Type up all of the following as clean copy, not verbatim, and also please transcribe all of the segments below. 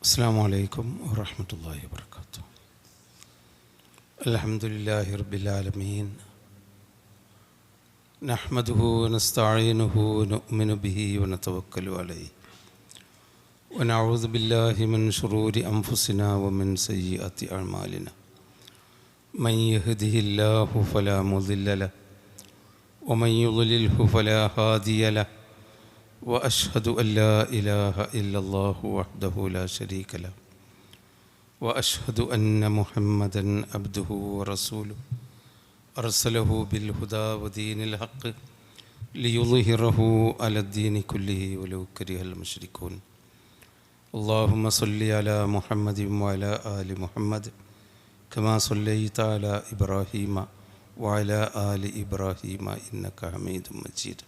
السلام عليكم ورحمة الله وبركاته. الحمد لله رب العالمين، نحمده ونستعينه ونؤمن به ونتوكل عليه، ونعوذ بالله من شرور أنفسنا ومن سيئات أعمالنا. من يهده الله فلا مضل له ومن يضلله فلا هادي له، وأشهد أن لا إله إلا الله وحده لا شريك له، وأشهد أن محمدًا عبده ورسوله أرسله بالهدى ودين الحق ليظهره على الدين كله ولو كره المشركون. اللهم صل على محمد وعلى آل محمد كما صليت على إبراهيم وعلى آل إبراهيم إنك حميد مجيد.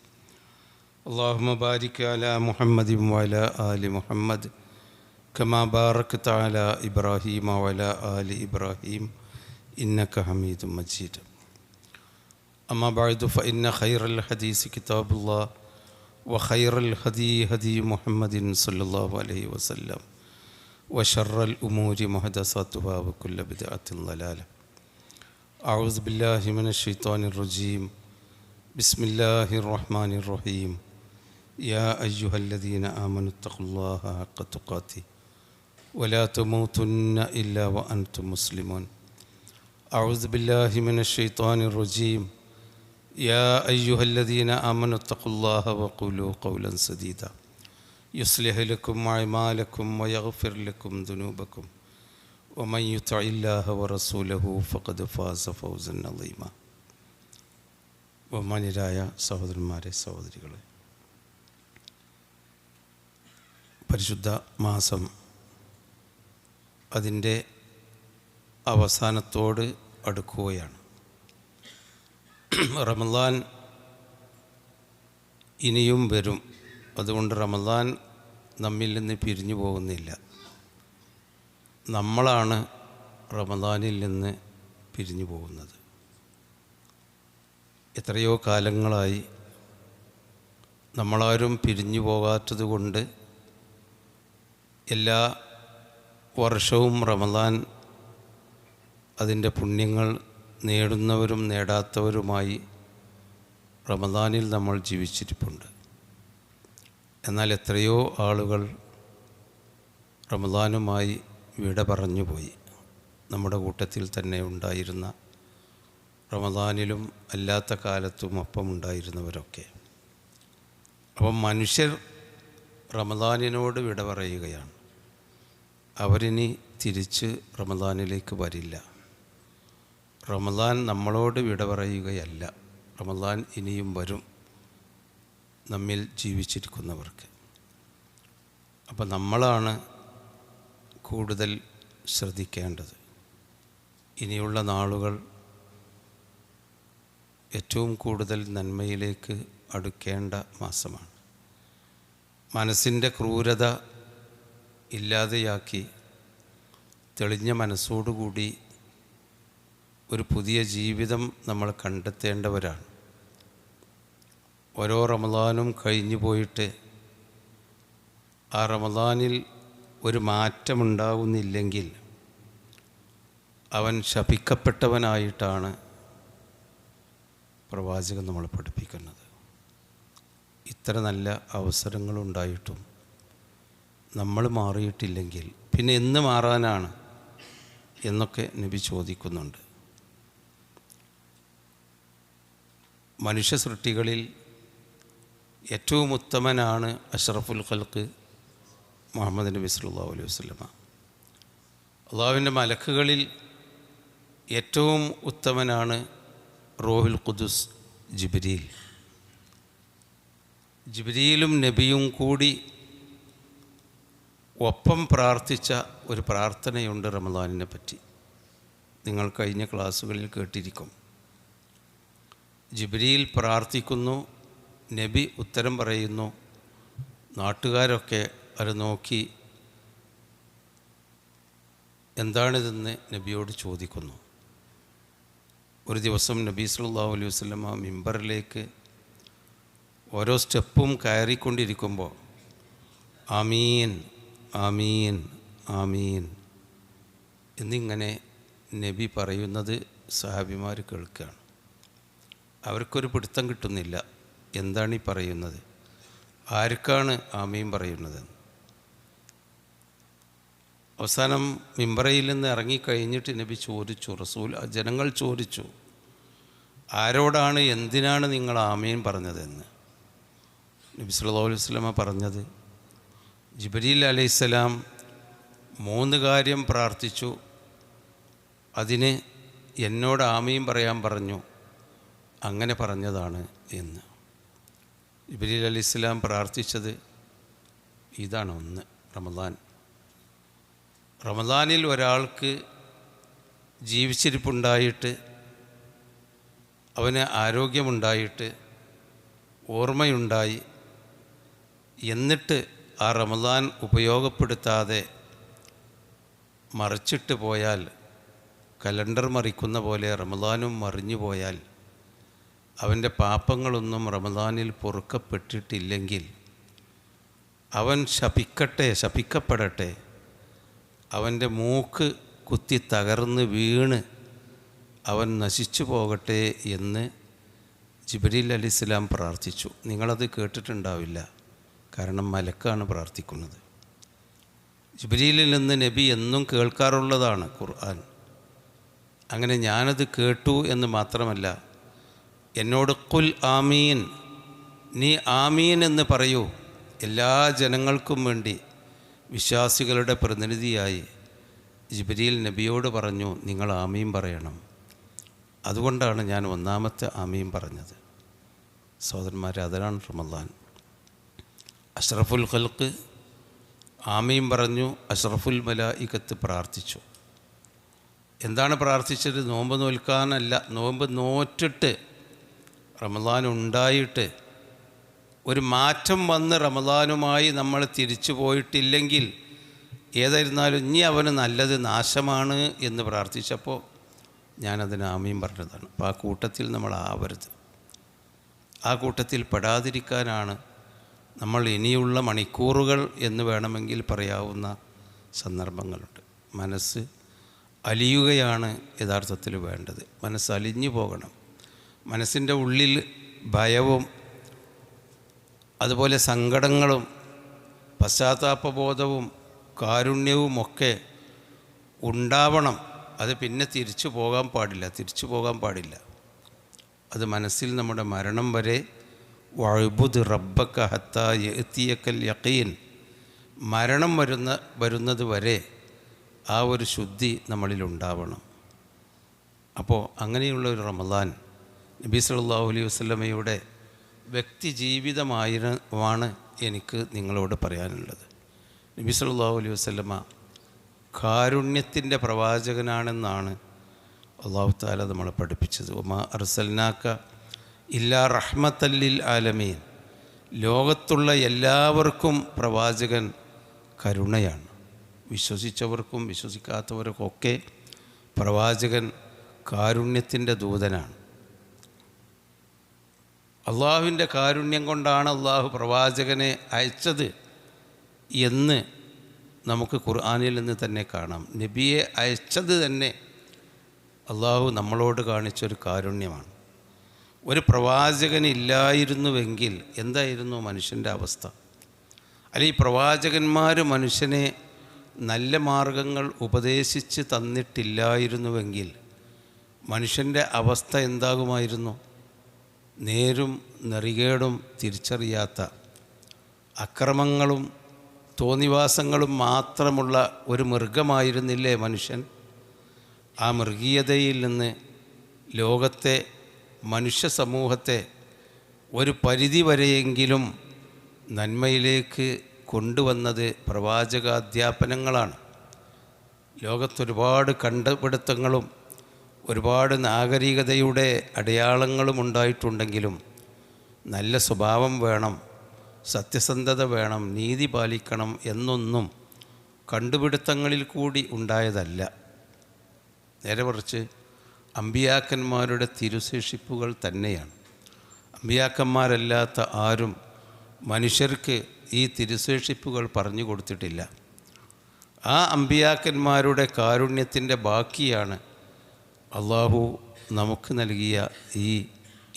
اللهم بارك على محمد وعلى آل محمد كما باركت على إبراهيم وعلى آل إبراهيم إنك حميد مجيد. أما بعد، فإن خير الحديث كتاب الله، وخير الهدي هدي محمد صلى الله عليه وسلم، وشر الأمور محدثاتها وكل بدعة ضلالة. أعوذ بالله من الشيطان الرجيم. بسم الله الرحمن الرحيم. يا أيها الذين آمنوا اتقوا الله حق تقاته ولا تموتن إلا وأنتم مسلمون. أعوذ بالله من الشيطان الرجيم. يا أيها الذين آمنوا اتقوا الله وقولوا قولا سديدا يصلح لكم أعمالكم ويغفر لكم ذنوبكم ومن يطع الله ورسوله فقد فاز فوزا عظيما. ബഹുമാന്യരായ സഹോദരന്മാരെ, സഹോദരികളെ, പരിശുദ്ധ മാസം അതിൻ്റെ അവസാനത്തോട് അടുക്കുകയാണ്. റമദാൻ ഇനിയും വരും. അതുകൊണ്ട് റമദാൻ നമ്മിൽ നിന്ന് പിരിഞ്ഞു പോകുന്നില്ല. നമ്മളാണ് റമദാനിൽ നിന്ന് പിരിഞ്ഞു പോകുന്നത്. എത്രയോ കാലങ്ങളായി നമ്മളാരും പിരിഞ്ഞു പോകാത്തത് കൊണ്ട് എല്ലാ വർഷവും റമദാൻ അതിൻ്റെ പുണ്യങ്ങൾ നേടുന്നവരും നേടാത്തവരുമായി റമദാനിൽ നമ്മൾ ജീവിച്ചിരിപ്പുണ്ട്. എന്നാൽ എത്രയോ ആളുകൾ റമദാനുമായി വിട പറഞ്ഞുപോയി. നമ്മുടെ കൂട്ടത്തിൽ തന്നെ ഉണ്ടായിരുന്ന, റമദാനിലും അല്ലാത്ത കാലത്തും ഒപ്പമുണ്ടായിരുന്നവരൊക്കെ. അപ്പം മനുഷ്യർ റമദാനിനോട് വിട പറയുകയാണ്. അവരിനി തിരിച്ച് റമദാനിലേക്ക് വരില്ല. റമദാൻ നമ്മളോട് വിട പറയുകയല്ല. റമദാൻ ഇനിയും വരും നമ്മിൽ ജീവിച്ചിരിക്കുന്നവർക്ക്. അപ്പം നമ്മളാണ് കൂടുതൽ ശ്രദ്ധിക്കേണ്ടത്. ഇനിയുള്ള നാളുകൾ ഏറ്റവും കൂടുതൽ നന്മയിലേക്ക് അടുക്കേണ്ട മാസമാണ്. മനസ്സിൻ്റെ ക്രൂരത ഇല്ലാതെയാക്കി തെളിഞ്ഞ മനസ്സോടുകൂടി ഒരു പുതിയ ജീവിതം നമ്മൾ കണ്ടെത്തേണ്ടവരാണ്. ഓരോ റമദാനും കഴിഞ്ഞു പോയിട്ട് ആ റമദാനിൽ ഒരു മാറ്റമുണ്ടാകുന്നില്ലെങ്കിൽ അവൻ ശപിക്കപ്പെട്ടവനായിട്ടാണ് പ്രവാചകൻ നമ്മളെ പഠിപ്പിക്കുന്നത്. ഇത്ര നല്ല അവസരങ്ങളുണ്ടായിട്ടും നമ്മൾ മാറിയിട്ടില്ലെങ്കിൽ പിന്നെ എന്ന് മാറാനാണ് എന്നൊക്കെ നബി ചോദിക്കുന്നുണ്ട്. മനുഷ്യ സൃഷ്ടികളിൽ ഏറ്റവും ഉത്തമനാണ് അഷ്റഫുൽ ഖൽഖ് മുഹമ്മദ് നബി സല്ലല്ലാഹു അലൈഹി വസല്ലമ. അള്ളാഹുവിൻ്റെ മലക്കുകളിൽ ഏറ്റവും ഉത്തമനാണ് റൂഹുൽ ഖുദുസ് ജിബ്രീൽ. ജിബ്രീലും നബിയും കൂടി ഒപ്പം പ്രാർത്ഥിച്ച ഒരു പ്രാർത്ഥനയുണ്ട് റമദാനിനെ പറ്റി. നിങ്ങൾ കഴിഞ്ഞ ക്ലാസ്സുകളിൽ കേട്ടിരിക്കും. ജിബ്രീൽ പ്രാർത്ഥിക്കുന്നു, നബി ഉത്തരം പറയുന്നു. നാട്ടുകാരൊക്കെ അത് നോക്കി എന്താണിതെന്ന് നബിയോട് ചോദിക്കുന്നു. ഒരു ദിവസം നബി സല്ലല്ലാഹു അലൈഹി വസല്ലമ മിമ്പറിലേക്ക് ഓരോ സ്റ്റെപ്പും കയറിക്കൊണ്ടിരിക്കുമ്പോൾ ആമീൻ ആമീൻ ആമീൻ എന്നിങ്ങനെ നബി പറയുന്നത് സഹാബിമാർ കേൾക്കുകയാണ്. അവർക്കൊരു പിടുത്തം കിട്ടുന്നില്ല, എന്താണ് ഈ പറയുന്നത്, ആർക്കാണ് ആമീൻ പറയുന്നത്. അവസാനം മിമ്പറയിൽ നിന്ന് ഇറങ്ങിക്കഴിഞ്ഞിട്ട് നബി ചോദിച്ചു, ജനങ്ങൾ ചോദിച്ചു, ആരോടാണ്, എന്തിനാണ് നിങ്ങൾ ആമീൻ പറഞ്ഞതെന്ന്. നബി സല്ലല്ലാഹു അലൈഹി വസല്ലമ പറഞ്ഞത്, ജിബ്രീൽ അലൈഹിസ്സലാം 3 കാര്യം പ്രാർത്ഥിച്ചു, അതിന് എന്നോട് ആമീൻ പറയാൻ പറഞ്ഞു, അങ്ങനെ പറഞ്ഞതാണ് എന്ന്. ജിബ്രീൽ അലൈഹിസ്സലാം പ്രാർത്ഥിച്ചത് ഇതാണ്. 1, റമദാനിൽ ഒരാൾക്ക് ജീവിച്ചിരിപ്പുണ്ടായിട്ട്, അവന് ആരോഗ്യമുണ്ടായിട്ട്, ഓർമ്മയുണ്ടായി, എന്നിട്ട് ആ റമദാൻ ഉപയോഗപ്പെടുത്താതെ മറിച്ചിട്ട് പോയാൽ, കലണ്ടർ മറിക്കുന്ന പോലെ റമദാനും മറിഞ്ഞു പോയാൽ, അവൻ്റെ പാപങ്ങളൊന്നും റമദാനിൽ പൊറുക്കപ്പെട്ടിട്ടില്ലെങ്കിൽ അവൻ ശപിക്കപ്പെടട്ടെ, അവൻ്റെ മൂക്ക് കുത്തി തകർന്ന് വീണ് അവൻ നശിച്ചു പോകട്ടെ എന്ന് ജിബ്രീൽ അലൈഹിസ്സലാം പ്രാർത്ഥിച്ചു. നിങ്ങളത് കേട്ടിട്ടുണ്ടാവില്ല, കാരണം മലക്കാണ് പ്രാർത്ഥിക്കുന്നത്. ജിബ്രീലിൽ നിന്ന് നബി എന്നും കേൾക്കാറുള്ളതാണ് ഖുർആൻ. അങ്ങനെ ഞാനത് കേട്ടു എന്ന് മാത്രമല്ല, എന്നോട് ഖുൽ ആമീൻ, നീ ആമീൻ എന്ന് പറയൂ, എല്ലാ ജനങ്ങൾക്കും വേണ്ടി വിശ്വാസികളുടെ പ്രതിനിധിയായി ജിബ്രീൽ നബിയോട് പറഞ്ഞു, നിങ്ങൾ ആമീൻ പറയണം. അതുകൊണ്ടാണ് ഞാൻ 1-ാമത്തെ ആമീൻ പറഞ്ഞത്. സഹോദരന്മാരെ, അതാണ് റമദാൻ. അഷ്റഫുൽ ഖൽഖ് ആമീൻ പറഞ്ഞു, അഷ്റഫുൽ മലായികത്ത് പ്രാർത്ഥിച്ചു. എന്താണ് പ്രാർത്ഥിച്ചത്? നോമ്പ് നോൽക്കാനല്ല, നോമ്പ് നോറ്റിട്ട് റമദാൻ ഉണ്ടായിട്ട് ഒരു മാറ്റം വന്ന് റമദാനുമായി നമ്മൾ തിരിച്ചു പോയിട്ടില്ലെങ്കിൽ ഏതായിരുന്നാലും ഇനി അവന് നല്ലത് നാശമാണ് എന്ന് പ്രാർത്ഥിച്ചപ്പോൾ ഞാനതിന് ആമീൻ പറഞ്ഞതാണ്. അപ്പോൾ ആ കൂട്ടത്തിൽ നമ്മൾ ആവരുത്. ആ കൂട്ടത്തിൽ പെടാതിരിക്കാനാണ് നമ്മൾ ഇനിയുള്ള മണിക്കൂറുകൾ എന്ന് വേണമെങ്കിൽ പറയാവുന്ന സന്ദർഭങ്ങളുണ്ട്. മനസ്സ് അലിയുകയാണ് യഥാർത്ഥത്തിൽ വേണ്ടത്. മനസ്സ് അലിഞ്ഞു പോകണം. മനസ്സിൻ്റെ ഉള്ളിൽ ഭയവും അതുപോലെ സങ്കടങ്ങളും പശ്ചാത്താപബോധവും കാരുണ്യവുമൊക്കെ ഉണ്ടാവണം. അത് പിന്നെ തിരിച്ചു പോകാൻ പാടില്ല. അത് മനസ്സിൽ നമ്മുടെ മരണം വരെ വഅ്ബുദ് റബ്ബക ഹത്താ യഅതിയക്കൽ യഖീൻ, മരണം വരുന്നത് വരെ ആ ഒരു ശുദ്ധി നമ്മളിലുണ്ടാവണം. അപ്പോൾ അങ്ങനെയുള്ള ഒരു റമദാൻ നബി സല്ലല്ലാഹു അലൈഹി വസല്ലമയുടെ വ്യക്തി ജീവിതമാണ് എനിക്ക് നിങ്ങളോട് പറയാനുള്ളത്. നബി സല്ലല്ലാഹു അലൈഹി വസല്ലമ കാരുണ്യത്തിൻ്റെ പ്രവാചകനാണെന്നാണ് അല്ലാഹു തആല നമ്മളെ പഠിപ്പിച്ചത്. വമാ അർസൽനാക ഇല്ലാ റഹ്മത്തൽ ലിൽ ആലമീൻ, ലോകത്തുള്ള എല്ലാവർക്കും പ്രവാചകൻ കരുണയാണ്. വിശ്വസിച്ചവർക്കും വിശ്വസിക്കാത്തവർക്കൊക്കെ പ്രവാചകൻ കാരുണ്യത്തിൻ്റെ ദൂതനാണ്. അള്ളാഹുവിൻ്റെ കാരുണ്യം കൊണ്ടാണ് അള്ളാഹു പ്രവാചകനെ അയച്ചത് എന്ന് നമുക്ക് ഖുർആനിൽ നിന്ന് തന്നെ കാണാം. നബിയെ അയച്ചത് തന്നെ അള്ളാഹു നമ്മളോട് കാണിച്ചൊരു കാരുണ്യമാണ്. ഒരു പ്രവാചകനില്ലായിരുന്നുവെങ്കിൽ എന്തായിരുന്നു മനുഷ്യൻ്റെ അവസ്ഥ? അല്ലെങ്കിൽ ഈ പ്രവാചകന്മാർ മനുഷ്യനെ നല്ല മാർഗങ്ങൾ ഉപദേശിച്ച് തന്നിട്ടില്ലായിരുന്നുവെങ്കിൽ മനുഷ്യൻ്റെ അവസ്ഥ എന്താകുമായിരുന്നു? നേരും നെറികേടും തിരിച്ചറിയാത്ത, അക്രമങ്ങളും തോന്നിവാസങ്ങളും മാത്രമുള്ള ഒരു മൃഗമായിരുന്നില്ലേ മനുഷ്യൻ? ആ മൃഗീയതയിൽ നിന്ന് ലോകത്തെ മനുഷ്യ സമൂഹത്തെ ഒരു പരിധി വരെയെങ്കിലും നന്മയിലേക്ക് കൊണ്ടുവന്നത് പ്രവാചകാധ്യാപനങ്ങളാണ്. ലോകത്തൊരുപാട് കണ്ടുപിടുത്തങ്ങളും ഒരുപാട് നാഗരികതയുടെ അടയാളങ്ങളും ഉണ്ടായിട്ടുണ്ടെങ്കിലും നല്ല സ്വഭാവം വേണം, സത്യസന്ധത വേണം, നീതി പാലിക്കണം എന്നൊന്നും കണ്ടുപിടുത്തങ്ങളിൽ കൂടി ഉണ്ടായതല്ല. നേരെ മറിച്ച് അമ്പിയാക്കന്മാരുടെ തിരുശേഷിപ്പുകൾ തന്നെയാണ്. അമ്പിയാക്കന്മാരല്ലാത്ത ആരും മനുഷ്യർക്ക് ഈ തിരുശേഷിപ്പുകൾ പറഞ്ഞു കൊടുത്തിട്ടില്ല. ആ അമ്പിയാക്കന്മാരുടെ കാരുണ്യത്തിൻ്റെ ബാക്കിയാണ് അള്ളാഹു നമുക്ക് നൽകിയ ഈ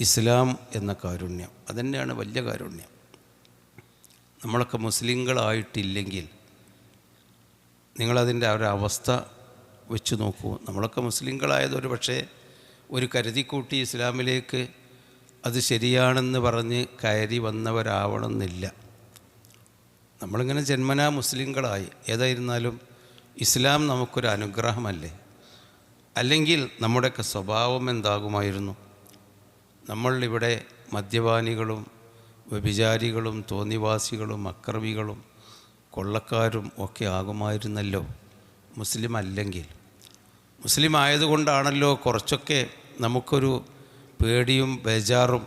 ഇസ്ലാം എന്ന കാരുണ്യം. അതുതന്നെയാണ് വലിയ കാരുണ്യം. നമ്മളൊക്കെ മുസ്ലിങ്ങളായിട്ടില്ലെങ്കിൽ നിങ്ങളതിൻ്റെ ഒരവസ്ഥ വെച്ച് നോക്കൂ. നമ്മളൊക്കെ മുസ്ലിങ്ങളായത് ഒരു പക്ഷേ ഒരു കരുതിക്കൂട്ടി ഇസ്ലാമിലേക്ക് അത് ശരിയാണെന്ന് പറഞ്ഞ് കയറി വന്നവരാവണമെന്നില്ല. നമ്മളിങ്ങനെ ജന്മനാ മുസ്ലിങ്ങളായി. ഏതായിരുന്നാലും ഇസ്ലാം നമുക്കൊരു അനുഗ്രഹമല്ലേ? അല്ലെങ്കിൽ നമ്മുടെയൊക്കെ സ്വഭാവം എന്താകുമായിരുന്നു? നമ്മളിവിടെ മദ്യപാനികളും വ്യഭിചാരികളും തോന്നിവാസികളും അക്രമികളും കൊള്ളക്കാരും ഒക്കെ ആകുമായിരുന്നല്ലോ മുസ്ലിം അല്ലെങ്കിൽ. മുസ്ലിം ആയതുകൊണ്ടാണല്ലോ കുറച്ചൊക്കെ നമുക്കൊരു പേടിയും ബേജാറും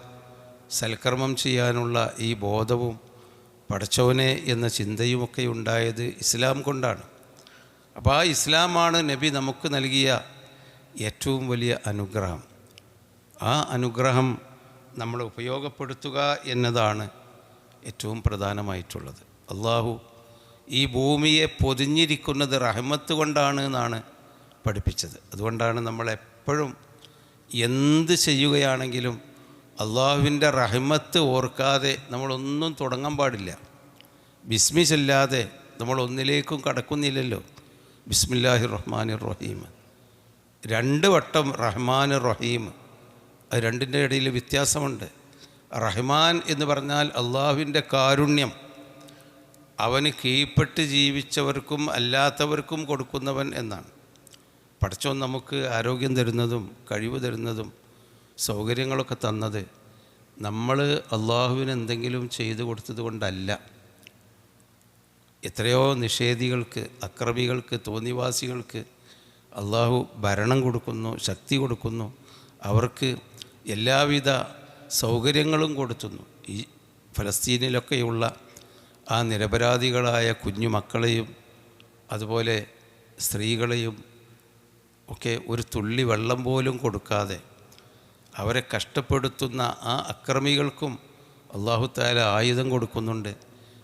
സൽക്കർമ്മം ചെയ്യാനുള്ള ഈ ബോധവും പടച്ചവനെ എന്ന ചിന്തയുമൊക്കെ ഉണ്ടായത് ഇസ്ലാം കൊണ്ടാണ്. അപ്പോൾ ആ ഇസ്ലാമാണ് നബി നമുക്ക് നൽകിയ ഏറ്റവും വലിയ അനുഗ്രഹം. ആ അനുഗ്രഹം നമ്മൾ ഉപയോഗപ്പെടുത്തുക എന്നതാണ് ഏറ്റവും പ്രധാനമായിട്ടുള്ളത്. അള്ളാഹു ഈ ഭൂമിയെ പൊതിഞ്ഞിരിക്കുന്നത് റഹ്മത്ത് കൊണ്ടാണ് എന്നാണ് പഠിപ്പിച്ചത്. അതുകൊണ്ടാണ് നമ്മളെപ്പോഴും എന്ത് ചെയ്യുകയാണെങ്കിലും അള്ളാഹുവിൻ്റെ റഹ്മത്ത് ഓർക്കാതെ നമ്മളൊന്നും തുടങ്ങാൻ പാടില്ല. ബിസ്മി ചൊല്ലാതെ നമ്മളൊന്നിലേക്കും കടക്കുന്നില്ലല്ലോ. ബിസ്മില്ലാഹിർ റഹ്മാനിർ റഹീം 2 വട്ടം റഹ്മാൻ റഹീം, അത് രണ്ടിൻ്റെ ഇടയിൽ വ്യത്യാസമുണ്ട്. റഹ്മാൻ എന്ന് പറഞ്ഞാൽ അള്ളാഹുവിൻ്റെ കാരുണ്യം, അവന് കീഴ്പ്പെട്ട് ജീവിച്ചവർക്കും അല്ലാത്തവർക്കും കൊടുക്കുന്നവൻ എന്നാണ്. പടച്ചോൻ നമുക്ക് ആരോഗ്യം തരുന്നതും കഴിവ് തരുന്നതും സൗകര്യങ്ങളൊക്കെ തന്നത് നമ്മൾ അള്ളാഹുവിന് എന്തെങ്കിലും ചെയ്തു കൊടുത്തത് കൊണ്ടല്ല. എത്രയോ നിഷേധികൾക്ക്, അക്രമികൾക്ക്, തോന്നിവാസികൾക്ക് അള്ളാഹു ഭരണം കൊടുക്കുന്നു, ശക്തി കൊടുക്കുന്നു, അവർക്ക് എല്ലാവിധ സൗകര്യങ്ങളും കൊടുത്തുന്നു. ഈ ഫലസ്തീനിലൊക്കെയുള്ള ആ നിരപരാധികളായ കുഞ്ഞു മക്കളെയും അതുപോലെ സ്ത്രീകളെയും ഒക്കെ ഒരു തുള്ളി വെള്ളം പോലും കൊടുക്കാതെ അവരെ കഷ്ടപ്പെടുത്തുന്ന ആ അക്രമികൾക്കും അല്ലാഹു തആല ആയുധം കൊടുക്കുന്നുണ്ട്,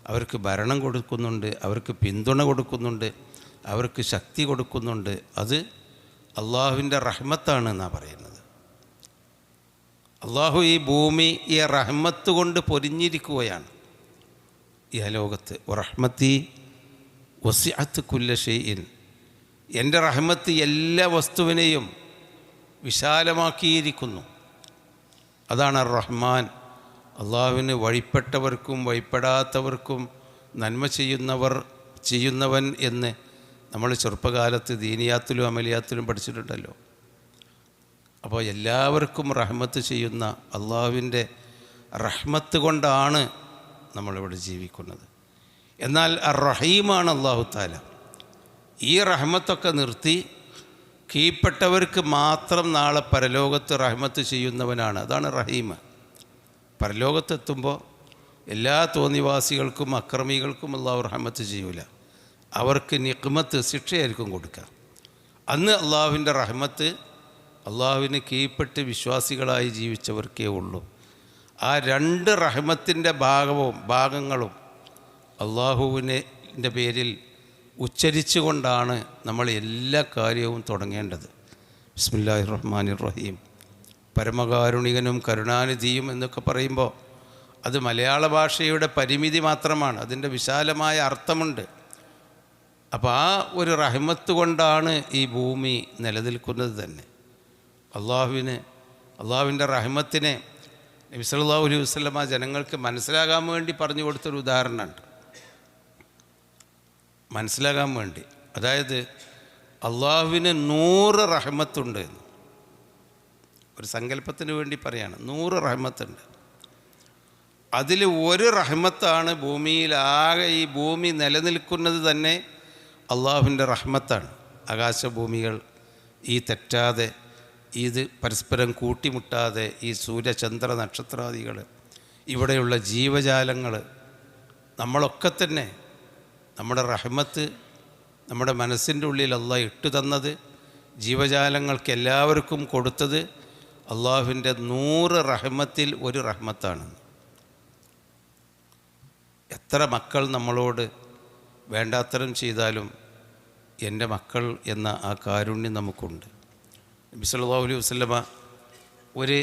അവർക്ക് ഭരണം കൊടുക്കുന്നുണ്ട്, അവർക്ക് പിന്തുണ കൊടുക്കുന്നുണ്ട്, അവർക്ക് ശക്തി കൊടുക്കുന്നുണ്ട്. അത് അള്ളാഹുവിൻ്റെ റഹ്മത്താണ് എന്നാണ് പറയുന്നത്. അള്ളാഹു ഈ ഭൂമി ഈ റഹ്മത്ത് കൊണ്ട് പൊരിഞ്ഞിരിക്കുകയാണ്. ഈ ലോകത്ത് റഹ്മത്തി വസിഅത്ത് കുല്ല ഷൈഇൻ, എൻ്റെ റഹ്മത്ത് എല്ലാ വസ്തുവിനെയും വിശാലമാക്കിയിരിക്കുന്നു. അതാണ് റഹ്മാൻ. അള്ളാഹുവിന് വഴിപ്പെട്ടവർക്കും വഴിപ്പെടാത്തവർക്കും നന്മ ചെയ്യുന്നവൻ എന്ന് നമ്മൾ ചെറുപ്പകാലത്ത് ദീനിയാത്തിലും അമലിയാത്തിലും പഠിച്ചിട്ടുണ്ടല്ലോ. അപ്പോൾ എല്ലാവർക്കും റഹ്മത്ത് ചെയ്യുന്ന അള്ളാഹുവിൻ്റെ റഹ്മത്ത് കൊണ്ടാണ് നമ്മളിവിടെ ജീവിക്കുന്നത്. എന്നാൽ റഹീമാണ് അല്ലാഹു തആല. ഈ റഹ്മത്തൊക്കെ നിർത്തി കീഴ്പ്പെട്ടവർക്ക് മാത്രം നാളെ പരലോകത്ത് റഹ്മത്ത് ചെയ്യുന്നവനാണ്. അതാണ് റഹീം. പരലോകത്തെത്തുമ്പോൾ എല്ലാ തോന്നിവാസികൾക്കും അക്രമികൾക്കും അല്ലാഹു റഹ്മത്ത് ചെയ്യൂല. അവർക്ക് നിഖ്മത്ത്, ശിക്ഷയായിരിക്കും കൊടുക്കുക. അന്ന് അള്ളാഹുവിൻ്റെ റഹ്മത്ത് അള്ളാഹുവിന് കീഴ്പ്പെട്ട് വിശ്വാസികളായി ജീവിച്ചവർക്കേ ഉള്ളൂ. ആ 2 റഹ്മത്തിൻ്റെ ഭാഗങ്ങളും അള്ളാഹുവിൻ്റെ പേരിൽ ഉച്ചരിച്ചു കൊണ്ടാണ് നമ്മൾ എല്ലാ കാര്യവും തുടങ്ങേണ്ടത്. ബിസ്മില്ലാഹിർ റഹ്മാനിർ റഹീം, പരമകാരുണികനും കരുണാനിധിയും എന്നൊക്കെ പറയുമ്പോൾ അത് മലയാള ഭാഷയുടെ പരിമിതി മാത്രമാണ്, അതിൻ്റെ വിശാലമായ അർത്ഥമുണ്ട്. അപ്പോൾ ആ ഒരു റഹ്മത്ത് കൊണ്ടാണ് ഈ ഭൂമി നിലനിൽക്കുന്നത് തന്നെ. അള്ളാഹുവിൻ്റെ റഹ്മത്തിനെ നബി സല്ലല്ലാഹു അലൈഹി വസല്ലമ ജനങ്ങൾക്ക് മനസ്സിലാകാൻ വേണ്ടി പറഞ്ഞു കൊടുത്തൊരു ഉദാഹരണമുണ്ട്. മനസ്സിലാകാൻ വേണ്ടി, അതായത് അള്ളാഹുവിന് 100 റഹ്മത്തുണ്ട് എന്ന് ഒരു സങ്കല്പത്തിന് വേണ്ടി പറയാണ്. 100 റഹ്മത്തുണ്ട്. അതിൽ ഒരു റഹ്മത്താണ് ഭൂമിയിലാകെ, ഈ ഭൂമി നിലനിൽക്കുന്നത് തന്നെ അള്ളാഹുവിൻ്റെ റഹ്മത്താണ്. ആകാശഭൂമികൾ ഈ തെറ്റാതെ, ഇത് പരസ്പരം കൂട്ടിമുട്ടാതെ, ഈ സൂര്യചന്ദ്ര നക്ഷത്രാദികൾ, ഇവിടെയുള്ള ജീവജാലങ്ങൾ, നമ്മളൊക്കെ തന്നെ നമ്മുടെ റഹ്മത്ത് നമ്മുടെ മനസ്സിൻ്റെ ഉള്ളിൽ അള്ളാഹ് ഇട്ടു തന്നത്, ജീവജാലങ്ങൾക്ക് എല്ലാവർക്കും കൊടുത്തത് അള്ളാഹുവിൻ്റെ 100 റഹ്മത്തിൽ ഒരു റഹ്മത്താണ്. എത്ര മക്കൾ നമ്മളോട് വേണ്ടാത്തരം ചെയ്താലും എൻ്റെ മക്കൾ എന്ന ആ കാരുണ്യം നമുക്കുണ്ട്. നബി സല്ലല്ലാഹു അലൈഹി വസല്ലമ ഒരു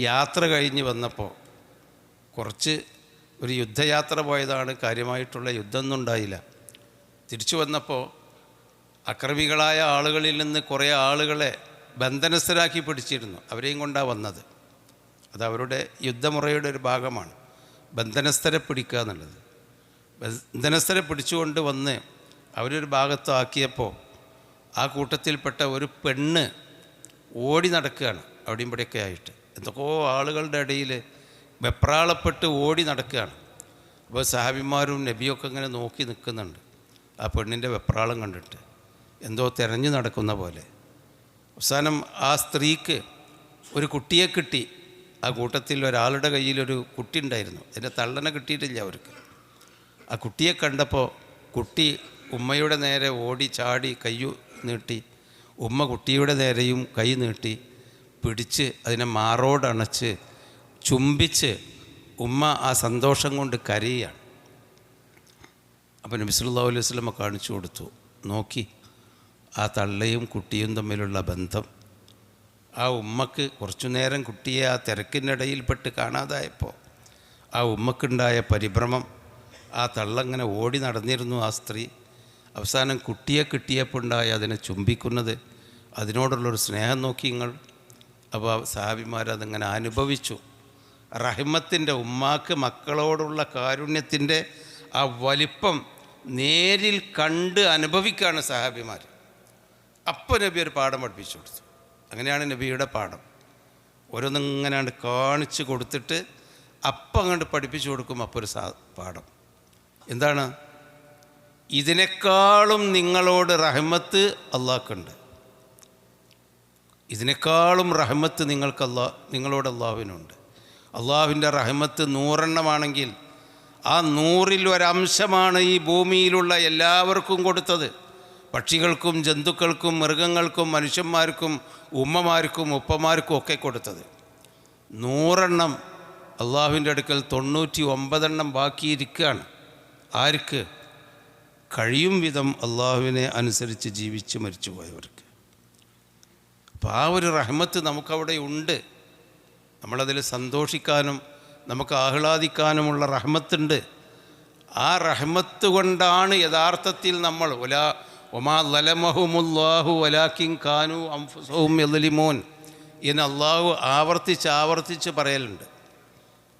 യാത്ര കഴിഞ്ഞ് വന്നപ്പോൾ, ഒരു യുദ്ധയാത്ര പോയതാണ്, കാര്യമായിട്ടുള്ള യുദ്ധമൊന്നും ഉണ്ടായില്ല. തിരിച്ചു വന്നപ്പോൾ അക്രമികളായ ആളുകളിൽ നിന്ന് കുറേ ആളുകളെ ബന്ധനസ്ഥരാക്കി പിടിച്ചിരുന്നു. അവരെയും കൊണ്ടാണ് വന്നത്. അത് അവരുടെ യുദ്ധമുറയുടെ ഒരു ഭാഗമാണ്, ബന്ധനസ്ഥരെ പിടിക്കുക എന്നുള്ളത്. ബന്ധനസ്ഥരെ പിടിച്ചുകൊണ്ട് വന്ന് അവരൊരു ഭാഗത്താക്കിയപ്പോൾ ആ കൂട്ടത്തിൽപ്പെട്ട ഒരു പെണ്ണ് ഓടി നടക്കുകയാണ്, അവിടെയും ഇവിടെയൊക്കെ ആയിട്ട്. എന്തൊക്കെയോ ആളുകളുടെ ഇടയിൽ വെപ്രാളപ്പെട്ട് ഓടി നടക്കുകയാണ്. അപ്പോൾ സഹാബിമാരും നബിയൊക്കെ ഇങ്ങനെ നോക്കി നിൽക്കുന്നുണ്ട്. ആ പെണ്ണിൻ്റെ വെപ്രാളം കണ്ടിട്ട് എന്തോ തിരഞ്ഞു നടക്കുന്ന പോലെ. അവസാനം ആ സ്ത്രീക്ക് ഒരു കുട്ടിയെ കിട്ടി. ആ കൂട്ടത്തിൽ ഒരാളുടെ കയ്യിലൊരു കുട്ടി ഉണ്ടായിരുന്നു. അതിൻ്റെ തള്ളനെ കിട്ടിയിട്ടില്ല അവർക്ക്. ആ കുട്ടിയെ കണ്ടപ്പോൾ കുട്ടി ഉമ്മയുടെ നേരെ ഓടി ചാടി കൈ നീട്ടി. ഉമ്മ കുട്ടിയുടെ നേരെയും കൈ നീട്ടി പിടിച്ച് അതിനെ മാറോടണച്ച് ചുംബിച്ച് ഉമ്മ ആ സന്തോഷം കൊണ്ട് കരയുകയാണ്. അപ്പോൾ നബി സല്ലല്ലാഹു അലൈഹി വസല്ലമ കാണിച്ചു കൊടുത്തു, നോക്കി ആ തള്ളയും കുട്ടിയും തമ്മിലുള്ള ബന്ധം. ആ ഉമ്മക്ക് കുറച്ചു നേരം കുട്ടിയെ ആ തിരക്കിനിടയിൽപ്പെട്ട് കാണാതായപ്പോൾ ആ ഉമ്മക്കുണ്ടായ പരിഭ്രമം. ആ തള്ളങ്ങനെ ഓടി നടന്നിരുന്നു ആ സ്ത്രീ. അവസാനം കുട്ടിയെ കിട്ടിയപ്പോൾ ഉണ്ടായി അതിനെ ചുംബിക്കുന്നത്, അതിനോടുള്ളൊരു സ്നേഹം നോക്കി നിങ്ങൾ. അപ്പോൾ സഹാബിമാരതിങ്ങനെ അനുഭവിച്ചു. റഹ്മത്തിൻ്റെ, ഉമ്മാക്ക് മക്കളോടുള്ള കാരുണ്യത്തിൻ്റെ ആ വലിപ്പം നേരിൽ കണ്ട് അനുഭവിക്കുകയാണ് സഹാബിമാർ. അപ്പോൾ നബി ഒരു പാഠം പഠിപ്പിച്ചു കൊടുത്തു. അങ്ങനെയാണ് നബിയുടെ പാഠം. ഓരോന്നിങ്ങനെയാണ് കാണിച്ചു കൊടുത്തിട്ട് അപ്പം അങ്ങോട്ട് പഠിപ്പിച്ചു കൊടുക്കും. അപ്പോൾ ഒരു പാഠം എന്താണ്? ഇതിനേക്കാളും നിങ്ങളോട് റഹ്മത്ത് അള്ളാഹ്ക്കുണ്ട്. ഇതിനേക്കാളും റഹ്മത്ത് നിങ്ങളോട് അള്ളാഹുവിനുണ്ട്. അള്ളാഹുവിൻ്റെ റഹ്മത്ത് 100 ആ 100-ൽ ഒരംശമാണ് ഈ ഭൂമിയിലുള്ള എല്ലാവർക്കും കൊടുത്തത്. പക്ഷികൾക്കും ജന്തുക്കൾക്കും മൃഗങ്ങൾക്കും മനുഷ്യന്മാർക്കും ഉമ്മമാർക്കും ഉപ്പമാർക്കും ഒക്കെ കൊടുത്തത്. 100 അള്ളാഹുവിൻ്റെ അടുക്കൽ 99 ബാക്കിയിരിക്കുകയാണ്. ആർക്ക്? കഴിയും വിധം അള്ളാഹുവിനെ അനുസരിച്ച് ജീവിച്ച് മരിച്ചു പോയവർക്ക്. അപ്പോൾ ആ ഒരു റഹ്മത്ത് നമുക്കവിടെ ഉണ്ട്. നമ്മളതിൽ സന്തോഷിക്കാനും നമുക്ക് ആഹ്ലാദിക്കാനുമുള്ള റഹ്മത്തുണ്ട്. ആ റഹ്മത്ത് കൊണ്ടാണ് യഥാർത്ഥത്തിൽ നമ്മൾ ഒമാ ലലമഹുമുല്ലാഹു വലാകിൻ കാനു അൻഫുസഹും യദ്ലിമൂൻ എന്ന് അള്ളാഹു ആവർത്തിച്ച് പറയലുണ്ട്.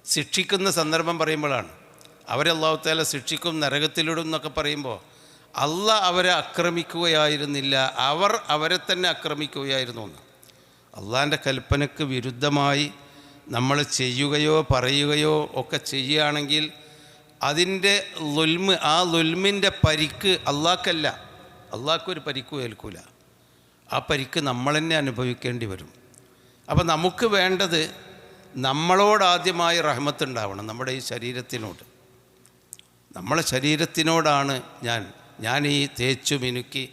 ശിക്ഷിക്കുന്ന സന്ദർഭം പറയുമ്പോഴാണ്. അവരെ അള്ളാഹു തആല ശിക്ഷിക്കും, നരകത്തിലിടും എന്നൊക്കെ പറയുമ്പോൾ അള്ളാഹ് അവരെ ആക്രമിക്കുകയായിരുന്നില്ല, അവർ അവരെ തന്നെ ആക്രമിക്കുകയായിരുന്നു എന്ന്. അള്ളാഹിൻ്റെ കൽപ്പനയ്ക്ക് വിരുദ്ധമായി നമ്മൾ ചെയ്യുകയോ പറയുകയോ ഒക്കെ ചെയ്യുകയാണെങ്കിൽ അതിൻ്റെ ളുൽമ്, ആ ളുൽമിൻ്റെ പരിക്ക് അള്ളാഹ്ക്കല്ല, അള്ളാഹ്ക്കൊരു പരിക്കും ഏൽക്കൂല. ആ പരിക്ക് നമ്മൾ തന്നെ അനുഭവിക്കേണ്ടി വരും. അപ്പോൾ നമുക്ക് വേണ്ടത് നമ്മളോടാദ്യമായി റഹ്മത്തുണ്ടാവണം. നമ്മുടെ ഈ ശരീരത്തിനോട്, നമ്മളെ ശരീരത്തിനോടാണ് ഞാൻ ഈ തേച്ചു മിനുക്കി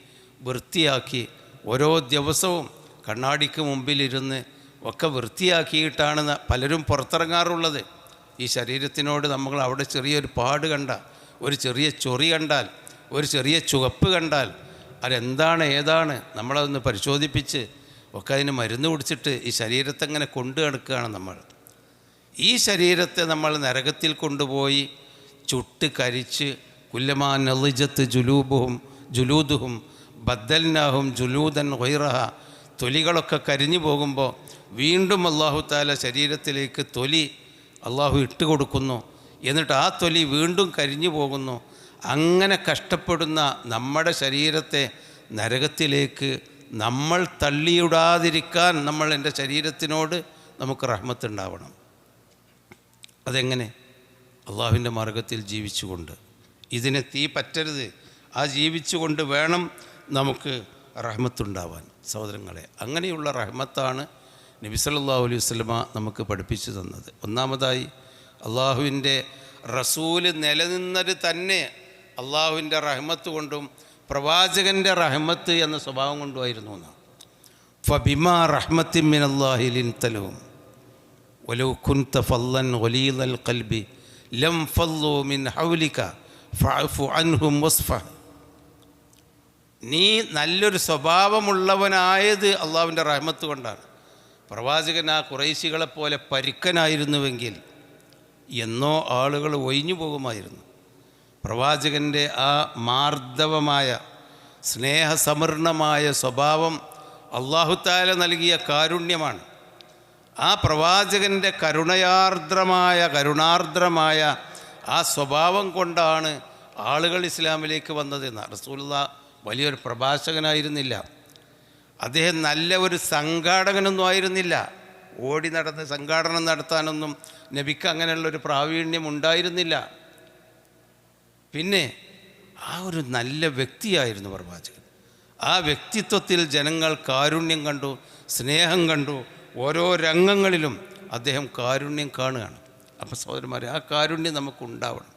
വൃത്തിയാക്കി ഓരോ ദിവസവും കണ്ണാടിക്ക് മുമ്പിലിരുന്ന് ഒക്കെ വൃത്തിയാക്കിയിട്ടാണ് പലരും പുറത്തിറങ്ങാറുള്ളത്. ഈ ശരീരത്തിനോട് നമ്മൾ അവിടെ ചെറിയൊരു പാട് കണ്ടാൽ, ഒരു ചെറിയ ചൊറി കണ്ടാൽ, ഒരു ചെറിയ ചുവപ്പ് കണ്ടാൽ അതെന്താണ് ഏതാണ് നമ്മളതൊന്ന് പരിശോധിപ്പിച്ച് ഒക്കെ അതിന് മരുന്ന് കുടിച്ചിട്ട് ഈ ശരീരത്തെ അങ്ങനെ കൊണ്ടു നടക്കുകയാണ് നമ്മൾ. ഈ ശരീരത്തെ നമ്മൾ നരകത്തിൽ കൊണ്ടുപോയി ചുട്ട് കരിച്ച് കുല്ലമാ നളിജത്ത് ജുലൂദുഹും ബദ്ദൽനാഹും ജുലൂദൻ ഗൈറഹ, തൊലികളൊക്കെ കരിഞ്ഞു പോകുമ്പോൾ വീണ്ടും അല്ലാഹു തആല ശരീരത്തിലേക്ക് തൊലി അള്ളാഹു ഇട്ട് കൊടുക്കുന്നു. എന്നിട്ട് ആ തൊലി വീണ്ടും കരിഞ്ഞു പോകുന്നു. അങ്ങനെ കഷ്ടപ്പെടുന്ന നമ്മുടെ ശരീരത്തെ നരകത്തിലേക്ക് നമ്മൾ തള്ളിയിടാതിരിക്കാൻ എൻ്റെ ശരീരത്തിനോട് നമുക്ക് റഹ്മത്തുണ്ടാവണം. അതെങ്ങനെ? അള്ളാഹുവിൻ്റെ മാർഗത്തിൽ ജീവിച്ചുകൊണ്ട്, ഇതിനെ തീ പറ്റരുത്, ആ ജീവിച്ചുകൊണ്ട് വേണം നമുക്ക് റഹ്മത്തുണ്ടാവാൻ. സഹോദരങ്ങളെ, അങ്ങനെയുള്ള റഹ്മത്താണ് നബി സല്ലല്ലാഹു അലൈഹി വസല്ലമ നമുക്ക് പഠിപ്പിച്ചു തന്നത്. ഒന്നാമതായി അള്ളാഹുവിൻ്റെ റസൂല് നിലനിന്നത് തന്നെ അള്ളാഹുവിൻ്റെ റഹ്മത്ത് കൊണ്ടും പ്രവാചകൻ്റെ റഹ്മത്ത് എന്ന സ്വഭാവം കൊണ്ടുമായിരുന്നു എന്നാണ്. ഫബിമാ റഹ്മത്തിൻ മിനല്ലാഹി ലിൻതലഹും വലൗ കുൻത ഫല്ലൻ ഗലീദൽ ഖൽബി ലം ഫല്ലു മിൻ ഹൗലിക ഫഅഫു അൻഹും വസ്ഫഹ്. നീ നല്ലൊരു സ്വഭാവമുള്ളവനായത് അള്ളാഹുവിൻ്റെ റഹ്മത്ത് കൊണ്ടാണ്. പ്രവാചകൻ ആ ഖുറൈശികളെപ്പോലെ പരുക്കനായിരുന്നുവെങ്കിൽ എന്നോ ആളുകൾ ഒഴിഞ്ഞു പോകുമായിരുന്നു. പ്രവാചകൻ്റെ ആ മാർദ്ദവമായ സ്നേഹസമൃദ്ധമായ സ്വഭാവം അല്ലാഹു തആല നൽകിയ കാരുണ്യമാണ്. ആ പ്രവാചകൻ്റെ കരുണാർദ്രമായ ആ സ്വഭാവം കൊണ്ടാണ് ആളുകൾ ഇസ്ലാമിലേക്ക് വന്നതെന്ന്. റസൂലുള്ളാഹി വലിയൊരു പ്രഭാഷകനായിരുന്നില്ല, അദ്ദേഹം നല്ല ഒരു സംഘാടകനൊന്നും ആയിരുന്നില്ല. ഓടി നടന്ന് സംഘാടനം നടത്താനൊന്നും നബിക്ക് അങ്ങനെയുള്ളൊരു പ്രാവീണ്യം ഉണ്ടായിരുന്നില്ല. പിന്നെ ആ ഒരു നല്ല വ്യക്തിയായിരുന്നു പ്രവാചകൻ. ആ വ്യക്തിത്വത്തിൽ ജനങ്ങൾ കാരുണ്യം കണ്ടു, സ്നേഹം കണ്ടു. ഓരോ രംഗങ്ങളിലും അദ്ദേഹം കാരുണ്യം കാണുകയാണ്. അപ്പോൾ സഹോദരന്മാരെ, ആ കാരുണ്യം നമുക്കുണ്ടാവണം.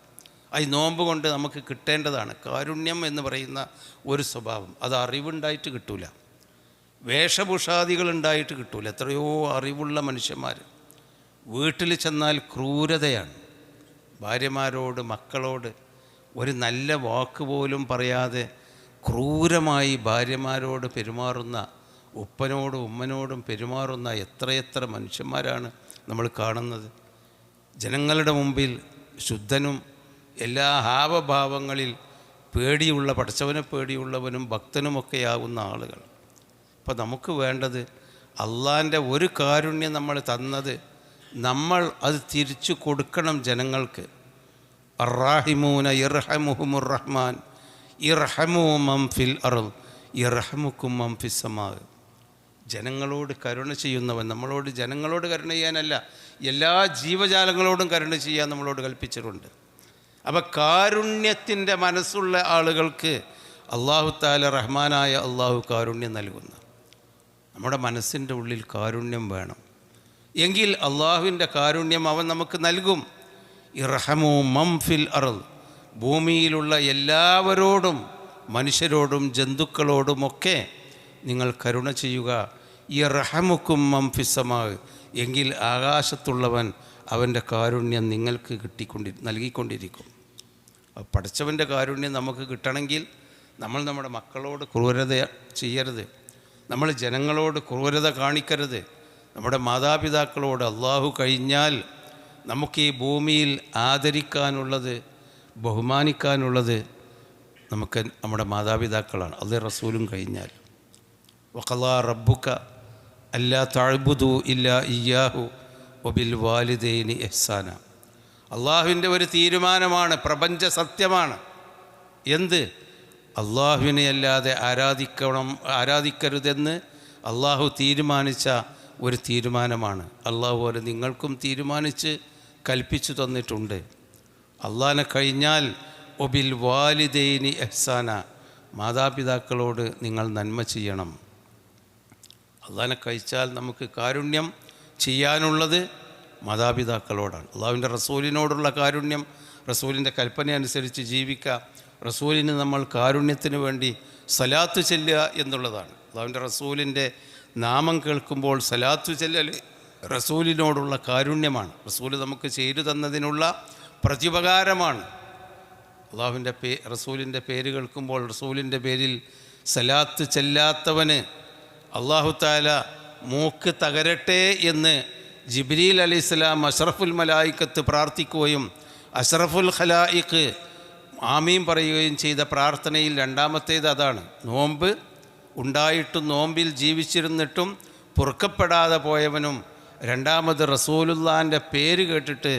ഈ നോമ്പ് കൊണ്ട് നമുക്ക് കിട്ടേണ്ടതാണ് കാരുണ്യം എന്ന് പറയുന്ന ഒരു സ്വഭാവം. അത് അറിവുണ്ടായിട്ട് കിട്ടൂല, വേഷഭൂഷാദികളുണ്ടായിട്ട് കിട്ടൂല. എത്രയോ അറിവുള്ള മനുഷ്യന്മാർ വീട്ടിൽ ചെന്നാൽ ക്രൂരതയാണ്. ഭാര്യമാരോട്, മക്കളോട് ഒരു നല്ല വാക്ക് പോലും പറയാതെ ക്രൂരമായി ഭാര്യമാരോട് പെരുമാറുന്ന, ഉപ്പനോടും ഉമ്മനോടും പെരുമാറുന്ന എത്രയെത്ര മനുഷ്യന്മാരാണ് നമ്മൾ കാണുന്നത്. ജനങ്ങളുടെ മുമ്പിൽ ശുദ്ധനും എല്ലാ ഹാവഭാവങ്ങളിൽ പേടിയുള്ള, പടച്ചവനെ പേടിയുള്ളവനും ഭക്തനുമൊക്കെയാകുന്ന ആളുകൾ. അപ്പോൾ നമുക്ക് വേണ്ടത് അള്ളാൻ്റെ ഒരു കാരുണ്യം നമ്മൾ തന്നത് നമ്മൾ അത് തിരിച്ചു കൊടുക്കണം ജനങ്ങൾക്ക്. അർറാഹിമൂന ഇർഹമുഹുമുർ റഹ്മാൻ ഇർഹമു മൻ ഫിൽ അർള് ഇർഹമുക്കും മൻ ഫിസ് സമാ. ജനങ്ങളോട് കരുണ ചെയ്യുന്നവൻ, നമ്മളോട് ജനങ്ങളോട് കരുണ ചെയ്യാനല്ല, എല്ലാ ജീവജാലങ്ങളോടും കരുണ ചെയ്യാൻ നമ്മളോട് കൽപ്പിച്ചിട്ടുണ്ട്. അപ്പോൾ കാരുണ്യത്തിൻ്റെ മനസ്സുള്ള ആളുകൾക്ക് അല്ലാഹു തആല റഹ്മാനായ അള്ളാഹു കാരുണ്യം നൽകുന്ന. നമ്മുടെ മനസ്സിൻ്റെ ഉള്ളിൽ കാരുണ്യം വേണം എങ്കിൽ അള്ളാഹുവിൻ്റെ കാരുണ്യം അവൻ നമുക്ക് നൽകും. ഇർഹമു മൻ ഫിൽ അർള്, ഭൂമിയിലുള്ള എല്ലാവരോടും, മനുഷ്യരോടും ജന്തുക്കളോടുമൊക്കെ നിങ്ങൾ കരുണ ചെയ്യുക. ഇർഹമുക്കും മൻ ഫിസ് സമാ, എങ്കിൽ ആകാശത്തുള്ളവൻ അവൻ്റെ കാരുണ്യം നിങ്ങൾക്ക് നൽകിക്കൊണ്ടിരിക്കും. പഠിച്ചവൻ്റെ കാരുണ്യം നമുക്ക് കിട്ടണമെങ്കിൽ നമ്മൾ നമ്മുടെ മക്കളോട് ക്രൂരത ചെയ്യരുത്, നമ്മൾ ജനങ്ങളോട് ക്രൂരത കാണിക്കരുത്. നമ്മുടെ മാതാപിതാക്കളോട്, അള്ളാഹു കഴിഞ്ഞാൽ നമുക്ക് ഈ ഭൂമിയിൽ ആദരിക്കാനുള്ളത്, ബഹുമാനിക്കാനുള്ളത് നമുക്ക് നമ്മുടെ മാതാപിതാക്കളാണ്. അല്ലാഹു റസൂലും കഴിഞ്ഞാൽ വഖളാ റബ്ബുക അല്ലാ തഅ്ബുദു ഇല്ലാ ഇയ്യാഹു വബിൽ വാലിദൈനി ഇഹ്സാന. അള്ളാഹുവിൻ്റെ ഒരു തീരുമാനമാണ്, പ്രപഞ്ച സത്യമാണ്. എന്ത്? അള്ളാഹുവിനെ അല്ലാതെ ആരാധിക്കരുതെന്ന് അള്ളാഹു തീരുമാനിച്ച ഒരു തീരുമാനമാണ്. അള്ളാഹു പോലെ നിങ്ങൾക്കും തീരുമാനിച്ച് കൽപ്പിച്ചു തന്നിട്ടുണ്ട്. അള്ളാഹിനെ കഴിഞ്ഞാൽ ഒബിൽ വാലിദൈനി ഇഹ്സാന, മാതാപിതാക്കളോട് നിങ്ങൾ നന്മ ചെയ്യണം. അള്ളാഹിനെ കഴിച്ചാൽ നമുക്ക് കാരുണ്യം ചെയ്യാനുള്ളത് മാതാപിതാക്കളോടാണ്. അള്ളാഹുവിൻ്റെ റസൂലിനോടുള്ള കാരുണ്യം, റസൂലിൻ്റെ കൽപ്പന അനുസരിച്ച് ജീവിക്കുക, റസൂലിന് നമ്മൾ കാരുണ്യത്തിന് വേണ്ടി സലാത്ത് ചെല്ലുക എന്നുള്ളതാണ്. അള്ളാഹുവിൻ്റെ റസൂലിൻ്റെ നാമം കേൾക്കുമ്പോൾ സലാത്തു ചെല്ലൽ റസൂലിനോടുള്ള കാരുണ്യമാണ്, റസൂൽ നമുക്ക് ചെയ്തു തന്നതിനുള്ള പ്രതിപകാരമാണ്. അള്ളാഹുവിൻ്റെ റസൂലിൻ്റെ പേര് കേൾക്കുമ്പോൾ റസൂലിൻ്റെ പേരിൽ സലാത്ത് ചെല്ലാത്തവന് അള്ളാഹു തആല മൂക്ക് തകരട്ടെ എന്ന് ജിബ്രീൽ അലൈഹിസ്സലാം അഷ്റഫുൽ മലായിക്കത്ത് പ്രാർത്ഥിക്കുകയും അഷ്റഫുൽ ഖലായിഖ് ആമീൻ പറയുകയും ചെയ്ത പ്രാർത്ഥനയിൽ രണ്ടാമത്തേത് അതാണ്. നോമ്പ് ഉണ്ടായിട്ടും നോമ്പിൽ ജീവിച്ചിരുന്നിട്ടും പൊറുക്കപ്പെടാതെ പോയവനും രണ്ടാമത് റസൂലുള്ളാഹിൻ്റെ പേര് കേട്ടിട്ട്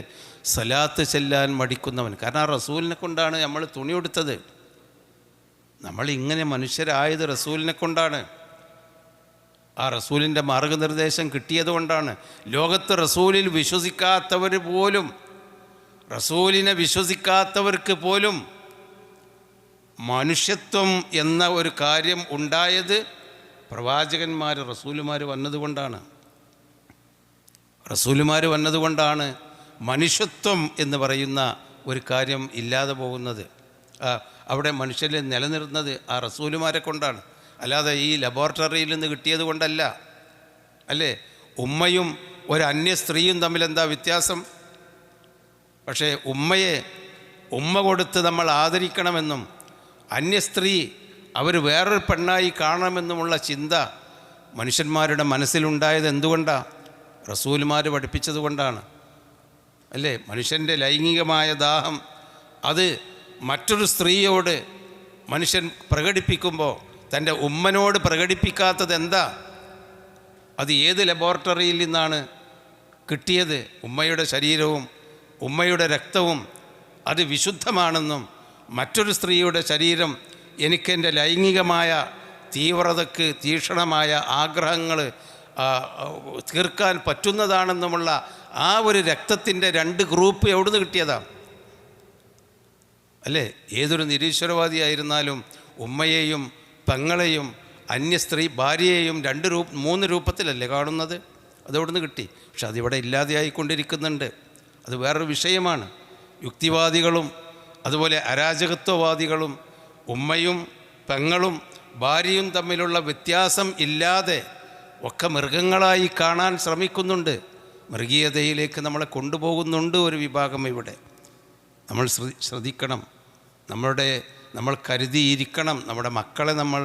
സലാത്ത് ചെല്ലാൻ മടിക്കുന്നവൻ. കാരണം ആ റസൂലിനെ കൊണ്ടാണ് നമ്മൾ തുണി ഉടുത്തത്, നമ്മളിങ്ങനെ മനുഷ്യരായത് റസൂലിനെ കൊണ്ടാണ്, ആ റസൂലിൻ്റെ മാർഗനിർദ്ദേശം കിട്ടിയത് കൊണ്ടാണ്. ലോകത്ത് റസൂലിൽ വിശ്വസിക്കാത്തവർ പോലും, റസൂലിനെ വിശ്വസിക്കാത്തവർക്ക് പോലും മനുഷ്യത്വം എന്ന ഒരു കാര്യം ഉണ്ടായത് പ്രവാചകന്മാർ, റസൂലുമാർ വന്നതുകൊണ്ടാണ്. റസൂലുമാർ വന്നതുകൊണ്ടാണ് മനുഷ്യത്വം എന്ന് പറയുന്ന ഒരു കാര്യം ഇല്ലാതെ പോകുന്നത്. അവിടെ മനുഷ്യരെ നിലനിർത്തുന്നത് ആ റസൂലുമാരെ കൊണ്ടാണ്, അല്ലാതെ ഈ ലബോറട്ടറിയിൽ നിന്ന് കിട്ടിയത് കൊണ്ടല്ല. അല്ലേ? ഉമ്മയും ഒരു അന്യ സ്ത്രീയും തമ്മിലെന്താ വ്യത്യാസം? പക്ഷേ ഉമ്മയെ ഉമ്മ കൊടുത്ത് നമ്മൾ ആദരിക്കണമെന്നും അന്യ സ്ത്രീ അവർ വേറൊരു പെണ്ണായി കാണണമെന്നുമുള്ള ചിന്ത മനുഷ്യന്മാരുടെ മനസ്സിലുണ്ടായത് എന്തുകൊണ്ടാണ്? റസൂലുമാർ പഠിപ്പിച്ചത് കൊണ്ടാണ് അല്ലേ? മനുഷ്യൻ്റെ ലൈംഗികമായ ദാഹം അത് മറ്റൊരു സ്ത്രീയോട് മനുഷ്യൻ പ്രകടിപ്പിക്കുമ്പോൾ തൻ്റെ ഉമ്മനോട് പ്രകടിപ്പിക്കാത്തത് എന്താ? അത് ഏത് ലബോറട്ടറിയിൽ നിന്നാണ് കിട്ടിയത്? ഉമ്മയുടെ ശരീരവും ഉമ്മയുടെ രക്തവും അത് വിശുദ്ധമാണെന്നും മറ്റൊരു സ്ത്രീയുടെ ശരീരം എനിക്കെൻ്റെ ലൈംഗികമായ തീവ്രതയ്ക്ക് തീക്ഷണമായ ആഗ്രഹങ്ങൾ തീർക്കാൻ പറ്റുന്നതാണെന്നുമുള്ള ആ ഒരു രക്തത്തിൻ്റെ രണ്ട് ഗ്രൂപ്പ് എവിടുന്ന് കിട്ടിയതാണ് അല്ലേ? ഏതൊരു നിരീശ്വരവാദിയായിരുന്നാലും ഉമ്മയെയും പെങ്ങളെയും അന്യസ്ത്രീ ഭാര്യയെയും മൂന്ന് രൂപത്തിലല്ലേ കാണുന്നത്? അതെവിടുന്ന് കിട്ടി? പക്ഷെ അതിവിടെ ഇല്ലാതെയായിക്കൊണ്ടിരിക്കുന്നുണ്ട്. അത് വേറൊരു വിഷയമാണ്. യുക്തിവാദികളും അതുപോലെ അരാജകത്വവാദികളും ഉമ്മയും പെങ്ങളും ഭാര്യയും തമ്മിലുള്ള വ്യത്യാസം ഇല്ലാതെ ഒക്കെ മൃഗങ്ങളായി കാണാൻ ശ്രമിക്കുന്നുണ്ട്. മൃഗീയതയിലേക്ക് നമ്മളെ കൊണ്ടുപോകുന്നുണ്ട് ഒരു വിഭാഗം. ഇവിടെ നമ്മൾ ശ്രദ്ധിക്കണം. നമ്മൾ കരുതിയിരിക്കണം. നമ്മുടെ മക്കളെ നമ്മൾ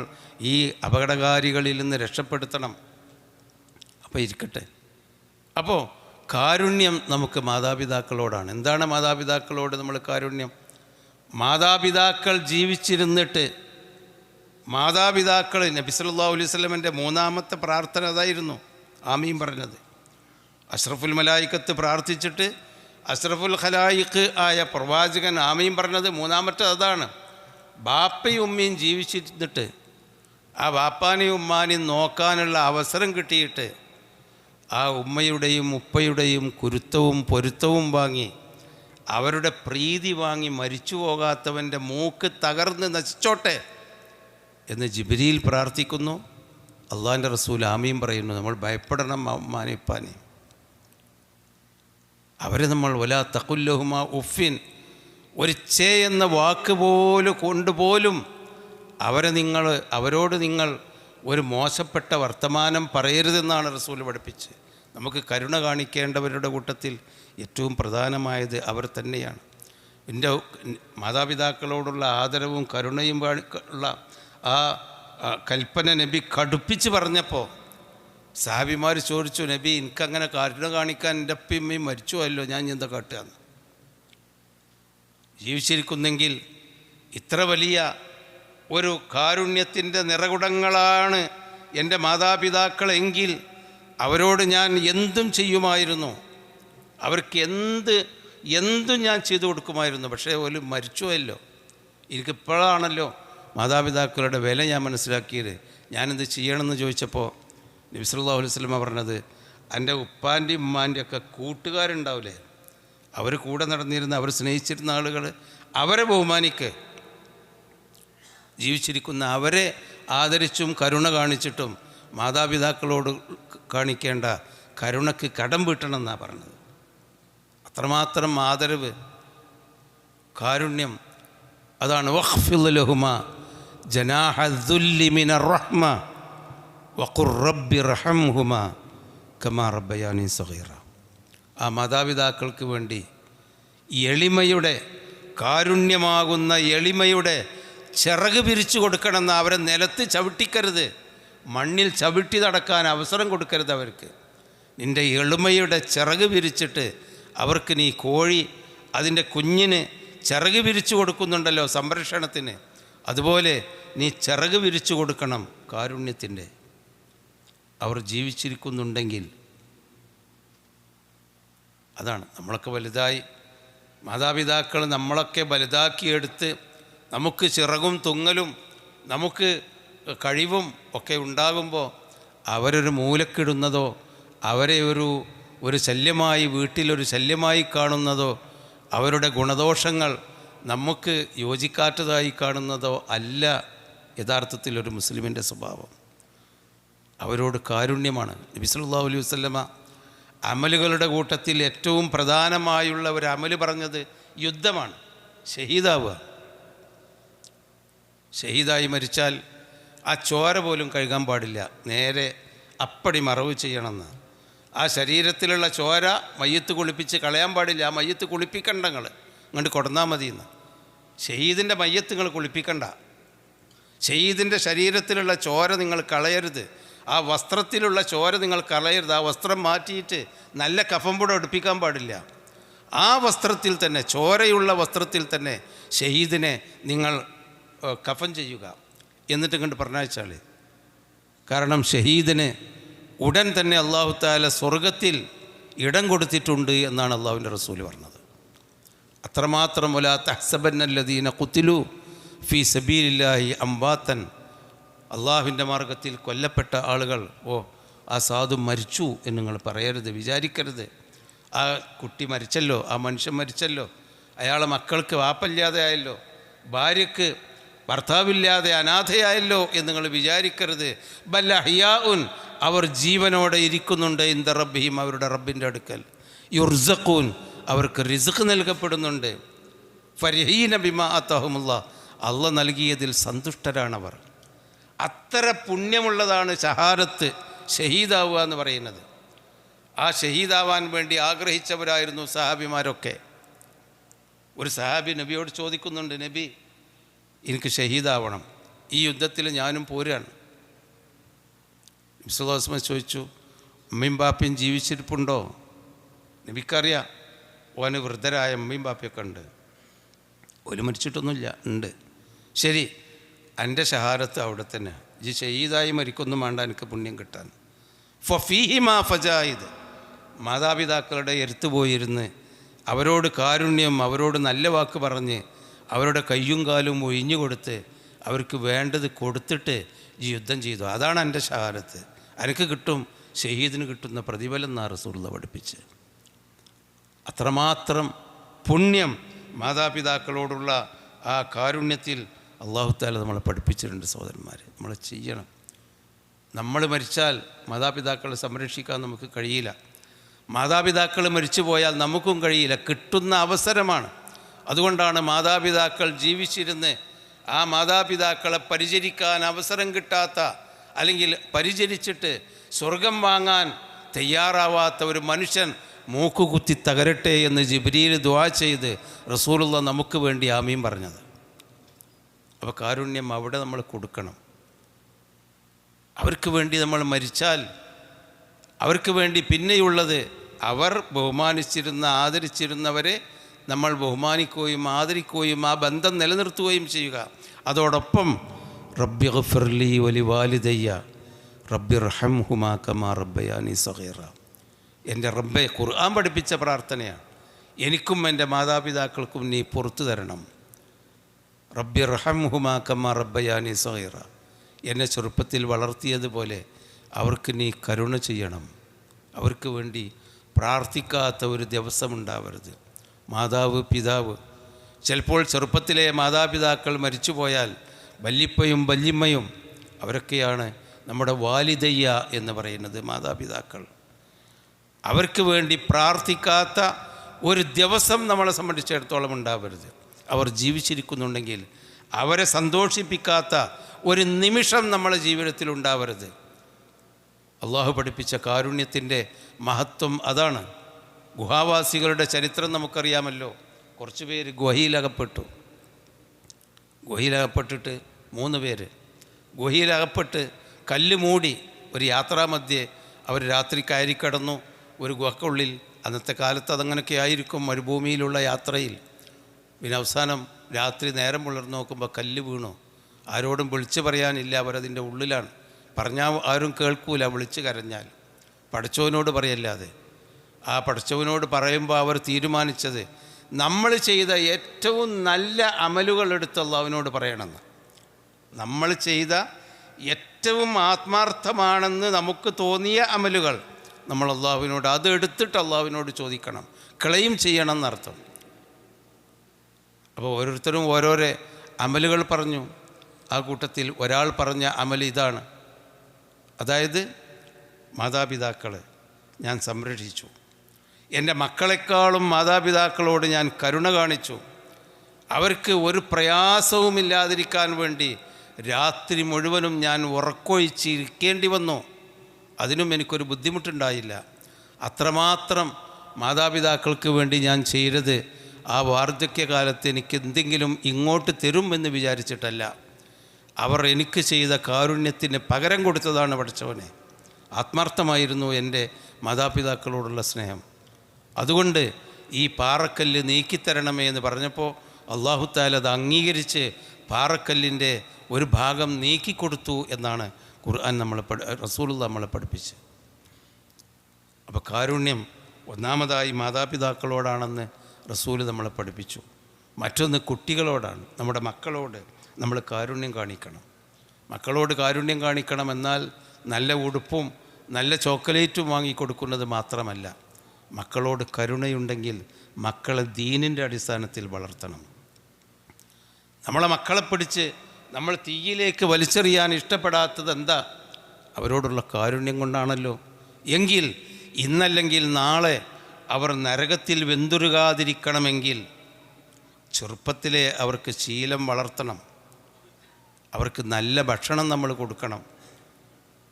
ഈ അപകടകാരികളിൽ നിന്ന് രക്ഷപ്പെടുത്തണം. അപ്പോൾ ഇരിക്കട്ടെ. അപ്പോൾ കാരുണ്യം നമുക്ക് മാതാപിതാക്കളോടാണ്. എന്താണ് മാതാപിതാക്കളോട് നമ്മൾ കാരുണ്യം? മാതാപിതാക്കൾ ജീവിച്ചിരുന്നിട്ട് മാതാപിതാക്കൾ നബി സല്ലല്ലാഹു അലൈഹി വസല്ലമൻ്റെ മൂന്നാമത്തെ പ്രാർത്ഥന അതായിരുന്നു, ആമീൻ പറഞ്ഞത്. അഷ്റഫുൽ മലായിക്കത്ത് പ്രാർത്ഥിച്ചിട്ട് അഷ്റഫുൽ ഖലായിഖ് ആയ പ്രവാചകൻ ആമീൻ പറഞ്ഞത് മൂന്നാമത്തെ അതാണ്. ബാപ്പയും ഉമ്മയും ജീവിച്ചിരുന്നിട്ട് ആ ബാപ്പാനെയും ഉമ്മാനെയും നോക്കാനുള്ള അവസരം കിട്ടിയിട്ട് ആ ഉമ്മയുടെയും ഉപ്പയുടെയും കുരുത്തവും പൊരുത്തവും വാങ്ങി അവരുടെ പ്രീതി വാങ്ങി മരിച്ചു പോകാത്തവൻ്റെ മൂക്ക് തകർന്ന് നശിച്ചോട്ടെ എന്ന് ജിബ്രീൽ പ്രാർത്ഥിക്കുന്നു. അള്ളാഹിൻ്റെ റസൂൽ ആമീൻ പറയുന്നു. നമ്മൾ ഭയപ്പെടണം ഉമ്മാനെ ഉപ്പാനെ. അവരെ നമ്മൾ വലാ തഖുല്ലഹുമാ ഉഫിൻ, ഒരു ചേ എന്ന വാക്ക് കൊണ്ടുപോലും അവരോട് നിങ്ങൾ ഒരു മോശപ്പെട്ട വർത്തമാനം പറയരുതെന്നാണ് റസൂൽ പഠിപ്പിച്ച്. നമുക്ക് കരുണ കാണിക്കേണ്ടവരുടെ കൂട്ടത്തിൽ ഏറ്റവും പ്രധാനമായത് അവർ തന്നെയാണ്. എൻ്റെ മാതാപിതാക്കളോടുള്ള ആദരവും കരുണയും ഉള്ള ആ കൽപ്പന നബി കടുപ്പിച്ച് പറഞ്ഞപ്പോൾ സഹാബിമാർ ചോദിച്ചു, നബി എനിക്കങ്ങനെ കരുണ കാണിക്കാൻ എൻ്റെ അപ്പയും മരിച്ചുവല്ലോ, ഞാൻ എന്താ കാട്ടുകയെന്ന്. ജീവിച്ചിരിക്കുന്നെങ്കിൽ ഇത്ര വലിയ ഒരു കാരുണ്യത്തിൻ്റെ നിറകുടങ്ങളാണ് എൻ്റെ മാതാപിതാക്കളെങ്കിൽ അവരോട് ഞാൻ എന്തും ചെയ്യുമായിരുന്നു, അവർക്ക് എന്തും ഞാൻ ചെയ്തു കൊടുക്കുമായിരുന്നു. പക്ഷേ ഒരു മരിച്ചുവല്ലോ. എനിക്കിപ്പോഴാണല്ലോ മാതാപിതാക്കളുടെ വില ഞാൻ മനസ്സിലാക്കിയത്. ഞാനെന്ത് ചെയ്യണമെന്ന് ചോദിച്ചപ്പോൾ നബി സല്ലല്ലാഹു അലൈഹി വസല്ലം പറഞ്ഞത്, എൻ്റെ ഉപ്പാൻ്റെയും ഉമ്മാൻ്റെയും ഒക്കെ കൂട്ടുകാരുണ്ടാവില്ലേ, അവർ കൂടെ നടന്നിരുന്ന അവർ സ്നേഹിച്ചിരുന്ന ആളുകൾ, അവരെ ബഹുമാനിക്ക്. ജീവിച്ചിരിക്കുന്ന അവരെ ആദരിച്ചും കരുണ കാണിച്ചിട്ടും മാതാപിതാക്കളോട് കാണിക്കേണ്ട കരുണയ്ക്ക് കടം വീട്ടണമെന്നാണ് പറഞ്ഞത്. അത്രമാത്രം ആദരവ്, കാരുണ്യം. അതാണ് വഖ്ഫിദ് ലഹുമാ ജനാഹ ദുല്ലി മിനർ റഹ്മ വഖുർ റബ്ബി റഹംഹുമാ കമാ റബ്ബയാനി സഗീറ. ആ മാതാപിതാക്കൾക്ക് വേണ്ടി എളിമയുടെ, കാരുണ്യമാകുന്ന എളിമയുടെ ചിറക് പിരിച്ചു കൊടുക്കണമെന്ന്. അവരെ നിലത്ത് ചവിട്ടിക്കരുത്, മണ്ണിൽ ചവിട്ടി നടക്കാൻ അവസരം കൊടുക്കരുത് അവർക്ക്. നിൻ്റെ എളിമയുടെ ചിറക് പിരിച്ചിട്ട് അവർക്ക് നീ കോഴി അതിൻ്റെ കുഞ്ഞിന് ചിറക് പിരിച്ചു കൊടുക്കുന്നുണ്ടല്ലോ സംരക്ഷണത്തിന്, അതുപോലെ നീ ചിറക് പിരിച്ചു കൊടുക്കണം കാരുണ്യത്തിൻ്റെ. അവർ ജീവിച്ചിരിക്കുന്നുണ്ടെങ്കിൽ അതാണ്. നമ്മളൊക്കെ വലുതായി, മാതാപിതാക്കൾ നമ്മളൊക്കെ വലുതാക്കിയെടുത്ത് നമുക്ക് ചിറകും തുങ്ങലും നമുക്ക് കഴിവും ഒക്കെ ഉണ്ടാകുമ്പോൾ അവരൊരു മൂലക്കിടുന്നതോ അവരെ ഒരു ശല്യമായി, വീട്ടിലൊരു ശല്യമായി കാണുന്നതോ അവരുടെ ഗുണദോഷങ്ങൾ നമുക്ക് യോജിക്കാത്തതായി കാണുന്നതോ അല്ല യഥാർത്ഥത്തിൽ ഒരു മുസ്ലിമിൻ്റെ സ്വഭാവം. അവരോട് കാരുണ്യമാണ്. നബി സല്ലല്ലാഹു അലൈഹി വസല്ലമ അമലുകളുടെ കൂട്ടത്തിൽ ഏറ്റവും പ്രധാനമായുള്ള ഒരു അമല് പറഞ്ഞത് യുദ്ധമാണ്. ഷഹീദാവുക. ഷഹീദായി മരിച്ചാൽ ആ ചോര പോലും കഴുകാൻ പാടില്ല, നേരെ അപ്പടി മറവ് ചെയ്യണമെന്ന്. ആ ശരീരത്തിലുള്ള ചോര മയ്യത്ത് കുളിപ്പിച്ച് കളയാൻ പാടില്ല. ആ മയ്യത്ത് കുളിപ്പിക്കണ്ട, നിങ്ങൾ ഇങ്ങോട്ട് കൊടുന്നാൽ മതിയെന്ന്. ഷഹീദിൻ്റെ മയ്യത്ത് നിങ്ങൾ കുളിപ്പിക്കണ്ട. ഷഹീദിൻ്റെ ശരീരത്തിലുള്ള ചോര നിങ്ങൾ കളയരുത്, ആ വസ്ത്രത്തിലുള്ള ചോര നിങ്ങൾ കളയരുത്. ആ വസ്ത്രം മാറ്റിയിട്ട് നല്ല കഫംപുട എടുപ്പിക്കാൻ പാടില്ല. ആ വസ്ത്രത്തിൽ തന്നെ, ചോരയുള്ള വസ്ത്രത്തിൽ തന്നെ ഷഹീദിനെ നിങ്ങൾ കഫൻ ചെയ്യുക, എന്നിട്ട് കണ്ട് പറഞ്ഞയച്ചാൽ. കാരണം ഷഹീദിന് ഉടൻ തന്നെ അല്ലാഹു തആല സ്വർഗത്തിൽ ഇടം കൊടുത്തിട്ടുണ്ട് എന്നാണ് അള്ളാഹുവിൻ്റെ റസൂൽ പറഞ്ഞത്. അത്രമാത്രം വലാ തഹ്സബന്നല്ലദീന ഖുതിലു ഫീ സബീലില്ലാഹി അംവാതൻ, അള്ളാഹുവിൻ്റെ മാർഗത്തിൽ കൊല്ലപ്പെട്ട ആളുകൾ ആ സാധു മരിച്ചു എന്ന് നിങ്ങൾ പറയരുത്, വിചാരിക്കരുത്. ആ കുട്ടി മരിച്ചല്ലോ, ആ മനുഷ്യൻ മരിച്ചല്ലോ, അയാളെ മക്കൾക്ക് വാപ്പല്ലാതെ ആയല്ലോ, ഭാര്യയ്ക്ക് ഭർത്താവില്ലാതെ അനാഥയായല്ലോ എന്ന് നിങ്ങൾ വിചാരിക്കരുത്. ബൽ അഹ്യാഉൻ, അവർ ജീവനോടെ ഇരിക്കുന്നുണ്ട് ഇന്ദ റബ്ബിഹിം, അവരുടെ റബ്ബിൻ്റെ അടുക്കൽ. യുർസഖൂൻ, അവർക്ക് റിസ്ഖ് നൽകപ്പെടുന്നുണ്ട്. ഫർഹീന ബിമാ അതാഹുമുല്ലാഹ്, അള്ളാഹ് നൽകിയതിൽ സന്തുഷ്ടരാണവർ. അത്ര പുണ്യമുള്ളതാണ് ഷഹാദത്ത്, ഷഹീദാവുക എന്ന് പറയുന്നത്. ആ ഷഹീദാവാൻ വേണ്ടി ആഗ്രഹിച്ചവരായിരുന്നു സഹാബിമാരൊക്കെ. ഒരു സഹാബി നബിയോട് ചോദിക്കുന്നുണ്ട്, നബി എനിക്ക് ഷഹീദാവണം, ഈ യുദ്ധത്തിൽ ഞാനും പോരാണ്. നബി സല്ലല്ലാഹു അലൈഹി വസല്ലം ചോദിച്ചു, ഉമ്മയും ബാപ്പയും ജീവിച്ചിരിപ്പുണ്ടോ? നബിക്കറിയാം ഓന് വൃദ്ധരായ ഉമ്മയും ബാപ്പയൊക്കെ ഉണ്ട്, ഒരു മരിച്ചിട്ടൊന്നുമില്ല, ഉണ്ട്. ശരി, എൻ്റെ ഷഹാദത്ത് അവിടെ തന്നെ, ഈ ഷഹീദായി മരിക്കൊന്നും വേണ്ട എനിക്ക് പുണ്യം കിട്ടാൻ. ഫീഹിമാ ഫജായിദ്, മാതാപിതാക്കളുടെ അടുത്ത് പോയിരുന്ന് അവരോട് കാരുണ്യം, അവരോട് നല്ല വാക്ക് പറഞ്ഞ് അവരുടെ കയ്യും കാലും ഒഴിഞ്ഞു കൊടുത്ത് അവർക്ക് വേണ്ടത് കൊടുത്തിട്ട് ഈ യുദ്ധം ചെയ്തു. അതാണ് എൻ്റെ ഷഹാദത്ത്, എനിക്ക് കിട്ടും, ഷഹീദിന് കിട്ടുന്ന പ്രതിഫലം എന്നാണ് റസൂലുള്ളാഹി പഠിപ്പിച്ച്. അത്രമാത്രം പുണ്യം മാതാപിതാക്കളോടുള്ള ആ കാരുണ്യത്തിൽ അല്ലാഹു തആല നമ്മളെ പഠിപ്പിച്ചിട്ടുണ്ട്. സഹോദരന്മാർ, നമ്മൾ ചെയ്യണം. നമ്മൾ മരിച്ചാൽ മാതാപിതാക്കളെ സംരക്ഷിക്കാൻ നമുക്ക് കഴിയില്ല. മാതാപിതാക്കൾ മരിച്ചു പോയാൽ നമുക്കും കഴിയില്ല. കിട്ടുന്ന അവസരമാണ്. അതുകൊണ്ടാണ് മാതാപിതാക്കൾ ജീവിച്ചിരുന്ന് ആ മാതാപിതാക്കളെ പരിചരിക്കാൻ അവസരം കിട്ടാത്ത, അല്ലെങ്കിൽ പരിചരിച്ചിട്ട് സ്വർഗം വാങ്ങാൻ തയ്യാറാവാത്ത ഒരു മനുഷ്യൻ മൂക്കുകുത്തി തകരട്ടെ എന്ന് ജിബ്രീൽ ദുആ ചെയ്ത് റസൂലുള്ളാഹി നമുക്ക് വേണ്ടി ആമീൻ പറഞ്ഞത്. അപ്പോൾ കാരുണ്യം അവിടെ നമ്മൾ കൊടുക്കണം. അവർക്ക് വേണ്ടി നമ്മൾ മരിച്ചാൽ അവർക്ക് വേണ്ടി പിന്നെയുള്ളത്, അവർ ബഹുമാനിച്ചിരുന്ന ആദരിച്ചിരുന്നവരെ നമ്മൾ ബഹുമാനിക്കുകയും ആദരിക്കുകയും ആ ബന്ധം നിലനിർത്തുകയും ചെയ്യുക. അതോടൊപ്പം റബ്ബി ഗഫിർലി വലി വാലിദയ്യ റബ്ബിർഹംഹുമാ കമാ റബ്ബയാനി സഗീറ, എൻ്റെ റബ്ബെ, ഖുർആൻ പഠിപ്പിച്ച പ്രാർത്ഥനയാണ്, എനിക്കും എൻ്റെ മാതാപിതാക്കൾക്കും നീ പുറത്തു തരണം. റബ്ബിർഹംഹുമാ കമാ റബ്ബയാനി സഗീറ, എന്നെ ചെറുപ്പത്തിൽ വളർത്തിയതുപോലെ അവർക്ക് നീ കരുണ ചെയ്യണം. അവർക്ക് വേണ്ടി പ്രാർത്ഥിക്കാത്ത ഒരു ദിവസമുണ്ടാവരുത്. മാതാവ്, പിതാവ്, ചിലപ്പോൾ ചെറുപ്പത്തിലെ മാതാപിതാക്കൾ മരിച്ചുപോയാൽ വല്ലിപ്പയും വല്യമ്മയും അവരൊക്കെയാണ് നമ്മുടെ വാലിദയ്യ എന്ന് പറയുന്നത്, മാതാപിതാക്കൾ. അവർക്ക് വേണ്ടി പ്രാർത്ഥിക്കാത്ത ഒരു ദിവസം നമ്മളെ സംബന്ധിച്ചിടത്തോളം ഉണ്ടാവരുത്. അവർ ജീവിച്ചിരിക്കുന്നുണ്ടെങ്കിൽ അവരെ സന്തോഷിപ്പിക്കാത്ത ഒരു നിമിഷം നമ്മളെ ജീവിതത്തിൽ ഉണ്ടാവരുത്. അള്ളാഹു പഠിപ്പിച്ച കാരുണ്യത്തിൻ്റെ മഹത്വം അതാണ്. ഗുഹാവാസികളുടെ ചരിത്രം നമുക്കറിയാമല്ലോ. കുറച്ച് പേര് ഗുഹയിലകപ്പെട്ടു. ഗുഹയിലകപ്പെട്ടിട്ട് 3 പേര് ഗുഹയിലകപ്പെട്ട് കല്ല് മൂടി ഒരു യാത്രാമധ്യേ അവർ രാത്രി കയറി കിടന്നു ഒരു ഗുഹക്കുള്ളിൽ. അന്നത്തെ കാലത്ത് അതങ്ങനെയൊക്കെ ആയിരിക്കും, മരുഭൂമിയിലുള്ള യാത്രയിൽ. പിന്നെ അവസാനം രാത്രി നേരം പുലർന്ന് നോക്കുമ്പോൾ കല്ല് വീണു. ആരോടും വിളിച്ചു പറയാനില്ല, അവരതിൻ്റെ ഉള്ളിലാണ്. പറഞ്ഞാൽ ആരും കേൾക്കൂല, വിളിച്ച് കരഞ്ഞാൽ. പടച്ചവനോട് പറയല്ലാതെ. ആ പടച്ചവനോട് പറയുമ്പോൾ അവർ തീരുമാനിച്ചത് നമ്മൾ ചെയ്ത ഏറ്റവും നല്ല അമലുകൾ എടുത്ത് അള്ളാഹുവിനോട് പറയണമെന്ന്. നമ്മൾ ചെയ്ത ഏറ്റവും ആത്മാർത്ഥമാണെന്ന് നമുക്ക് തോന്നിയ അമലുകൾ നമ്മൾ അള്ളാഹുവിനോട് അത് എടുത്തിട്ട് അള്ളാഹുവിനോട് ചോദിക്കണം, ക്ലെയിം ചെയ്യണം എന്നർത്ഥം. അപ്പോൾ ഓരോരുത്തരും ഓരോരോ അമലുകൾ പറഞ്ഞു. ആ കൂട്ടത്തിൽ ഒരാൾ പറഞ്ഞ അമൽ ഇതാണ്, അതായത് മാതാപിതാക്കളെ ഞാൻ സംരക്ഷിച്ചു, എൻ്റെ മക്കളെക്കാളും മാതാപിതാക്കളോട് ഞാൻ കരുണ കാണിച്ചു, അവർക്ക് ഒരു പ്രയാസവുമില്ലാതിരിക്കാൻ വേണ്ടി രാത്രി മുഴുവനും ഞാൻ ഉറക്കൊഴിച്ചിരിക്കേണ്ടി വന്നു, അതിനും എനിക്കൊരു ബുദ്ധിമുട്ടുണ്ടായില്ല. അത്രമാത്രം മാതാപിതാക്കൾക്ക് വേണ്ടി ഞാൻ ചെയ്തത് ആ വാർദ്ധക്യകാലത്ത് എനിക്ക് എന്തെങ്കിലും ഇങ്ങോട്ട് തരും എന്ന് വിചാരിച്ചിട്ടല്ല, അവർ എനിക്ക് ചെയ്ത കാരുണ്യത്തിന് പകരം കൊടുത്തതാണ് പഠിച്ചവനെ. ആത്മാർത്ഥമായിരുന്നു എൻ്റെ മാതാപിതാക്കളോടുള്ള സ്നേഹം. അതുകൊണ്ട് ഈ പാറക്കല്ല് നീക്കിത്തരണമേ എന്ന് പറഞ്ഞപ്പോൾ അല്ലാഹു തആല അത് അംഗീകരിച്ച് പാറക്കല്ലിൻ്റെ ഒരു ഭാഗം നീക്കിക്കൊടുത്തു എന്നാണ് ഖുർആൻ റസൂലുള്ളാഹി നമ്മളെ പഠിപ്പിച്ച്. അപ്പോൾ കാരുണ്യം ഒന്നാമതായി മാതാപിതാക്കളോടാണെന്ന് റസൂല് നമ്മളെ പഠിപ്പിച്ചു. മറ്റൊന്ന് കുട്ടികളോടാണ്. നമ്മുടെ മക്കളോട് നമ്മൾ കാരുണ്യം കാണിക്കണം. മക്കളോട് കാരുണ്യം കാണിക്കണം എന്നാൽ നല്ല ഉടുപ്പും നല്ല ചോക്ലേറ്റും വാങ്ങിക്കൊടുക്കുന്നത് മാത്രമല്ല, മക്കളോട് കരുണയുണ്ടെങ്കിൽ മക്കളെ ദീനിൻ്റെ അടിസ്ഥാനത്തിൽ വളർത്തണം. നമ്മളെ മക്കളെ പിടിച്ച് നമ്മൾ തീയിലേക്ക് വലിച്ചെറിയാൻ ഇഷ്ടപ്പെടാത്തത് എന്താ? അവരോടുള്ള കാരുണ്യം കൊണ്ടാണല്ലോ. എങ്കിൽ ഇന്നല്ലെങ്കിൽ നാളെ അവർ നരകത്തിൽ വെന്തുരുകാതിരിക്കണമെങ്കിൽ ചെറുപ്പത്തിലെ അവർക്ക് ശീലം വളർത്തണം. അവർക്ക് നല്ല ഭക്ഷണം നമ്മൾ കൊടുക്കണം.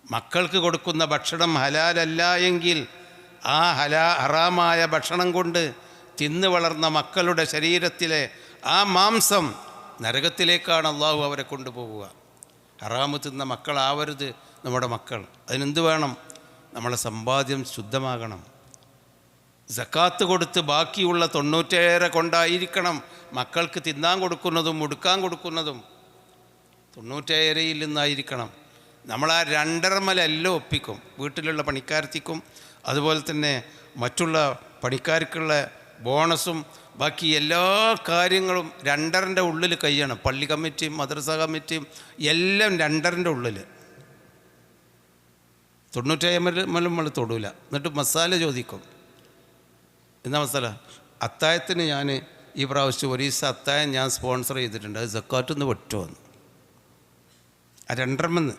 മക്കൾക്ക് കൊടുക്കുന്ന ഭക്ഷണം ഹലാലല്ല എങ്കിൽ ആ ഹറാമായ ഭക്ഷണം കൊണ്ട് തിന്നു വളർന്ന മക്കളുടെ ശരീരത്തിലെ ആ മാംസം നരകത്തിലേക്കാണ് അള്ളാഹു അവരെ കൊണ്ടുപോവുക. ഹറാമ് തിന്ന മക്കളാവരുത് നമ്മുടെ മക്കൾ. അതിനെന്ത് വേണം? നമ്മളെ സമ്പാദ്യം ശുദ്ധമാകണം. സക്കാത്ത് കൊടുത്ത് ബാക്കിയുള്ള 97 കൊണ്ടായിരിക്കണം മക്കൾക്ക് തിന്നാൻ കൊടുക്കുന്നതും ഉടുക്കാൻ കൊടുക്കുന്നതും. 97യിൽ നിന്നായിരിക്കണം. നമ്മൾ ആ 2.5 ഒപ്പിക്കും. വീട്ടിലുള്ള പണിക്കാർത്തിക്കും അതുപോലെ തന്നെ മറ്റുള്ള പണിക്കാർക്കുള്ള ബോണസും ബാക്കി എല്ലാ കാര്യങ്ങളും 2.5 ഉള്ളിൽ കഴിയണം. പള്ളി കമ്മിറ്റിയും മദ്രസ കമ്മിറ്റിയും എല്ലാം 2.5 ഉള്ളിൽ. 97 നമ്മൾ തൊടൂല. എന്നിട്ട് മസാല ചോദിക്കും. എന്താ മസാല? അത്തായത്തിന് ഞാൻ ഈ പ്രാവശ്യം ഒരു ദിവസം അത്തായം ഞാൻ സ്പോൺസർ ചെയ്തിട്ടുണ്ട്, അത് സക്കാത്തുനിന്ന് വെട്ടുമെന്ന്. ആ 2.5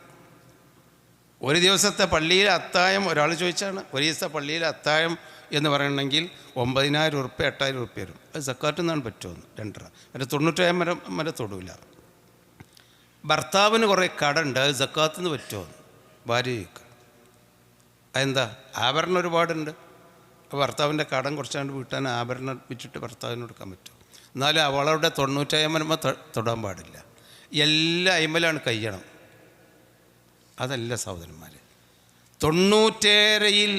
ഒരു ദിവസത്തെ പള്ളിയിലെ അത്തായം ഒരാൾ ചോദിച്ചാണ്. ഒരു ദിവസത്തെ പള്ളിയിലെ അത്തായം എന്ന് പറയണമെങ്കിൽ 9,000 ഉറുപ്പ്യ 8,000 ഉറുപ്പ്യ വരും. അത് സക്കാത്തിൽ നിന്നാണ് പറ്റുമെന്ന്. 2.5 മറ്റേ 97 വരെ തൊടൂല. ഭർത്താവിന് കുറേ കടമുണ്ട്, അത് സക്കാത്തിൽ നിന്ന് പറ്റുമെന്ന് ഭാര്യ ചോദിക്കും. അതെന്താ? ആഭരണം ഒരുപാടുണ്ട്. ഭർത്താവിൻ്റെ കടം കുറച്ചാണ്ട് വീട്ടാൻ ആഭരണം വിറ്റിട്ട് ഭർത്താവിന് കൊടുക്കാൻ പറ്റും. എന്നാലും അവളുടെ 97 തൊടാൻ പാടില്ല. എല്ലാ അയിമലാണ് കഴിയണം. അതല്ല സഹോദരന്മാർ, 97യിൽ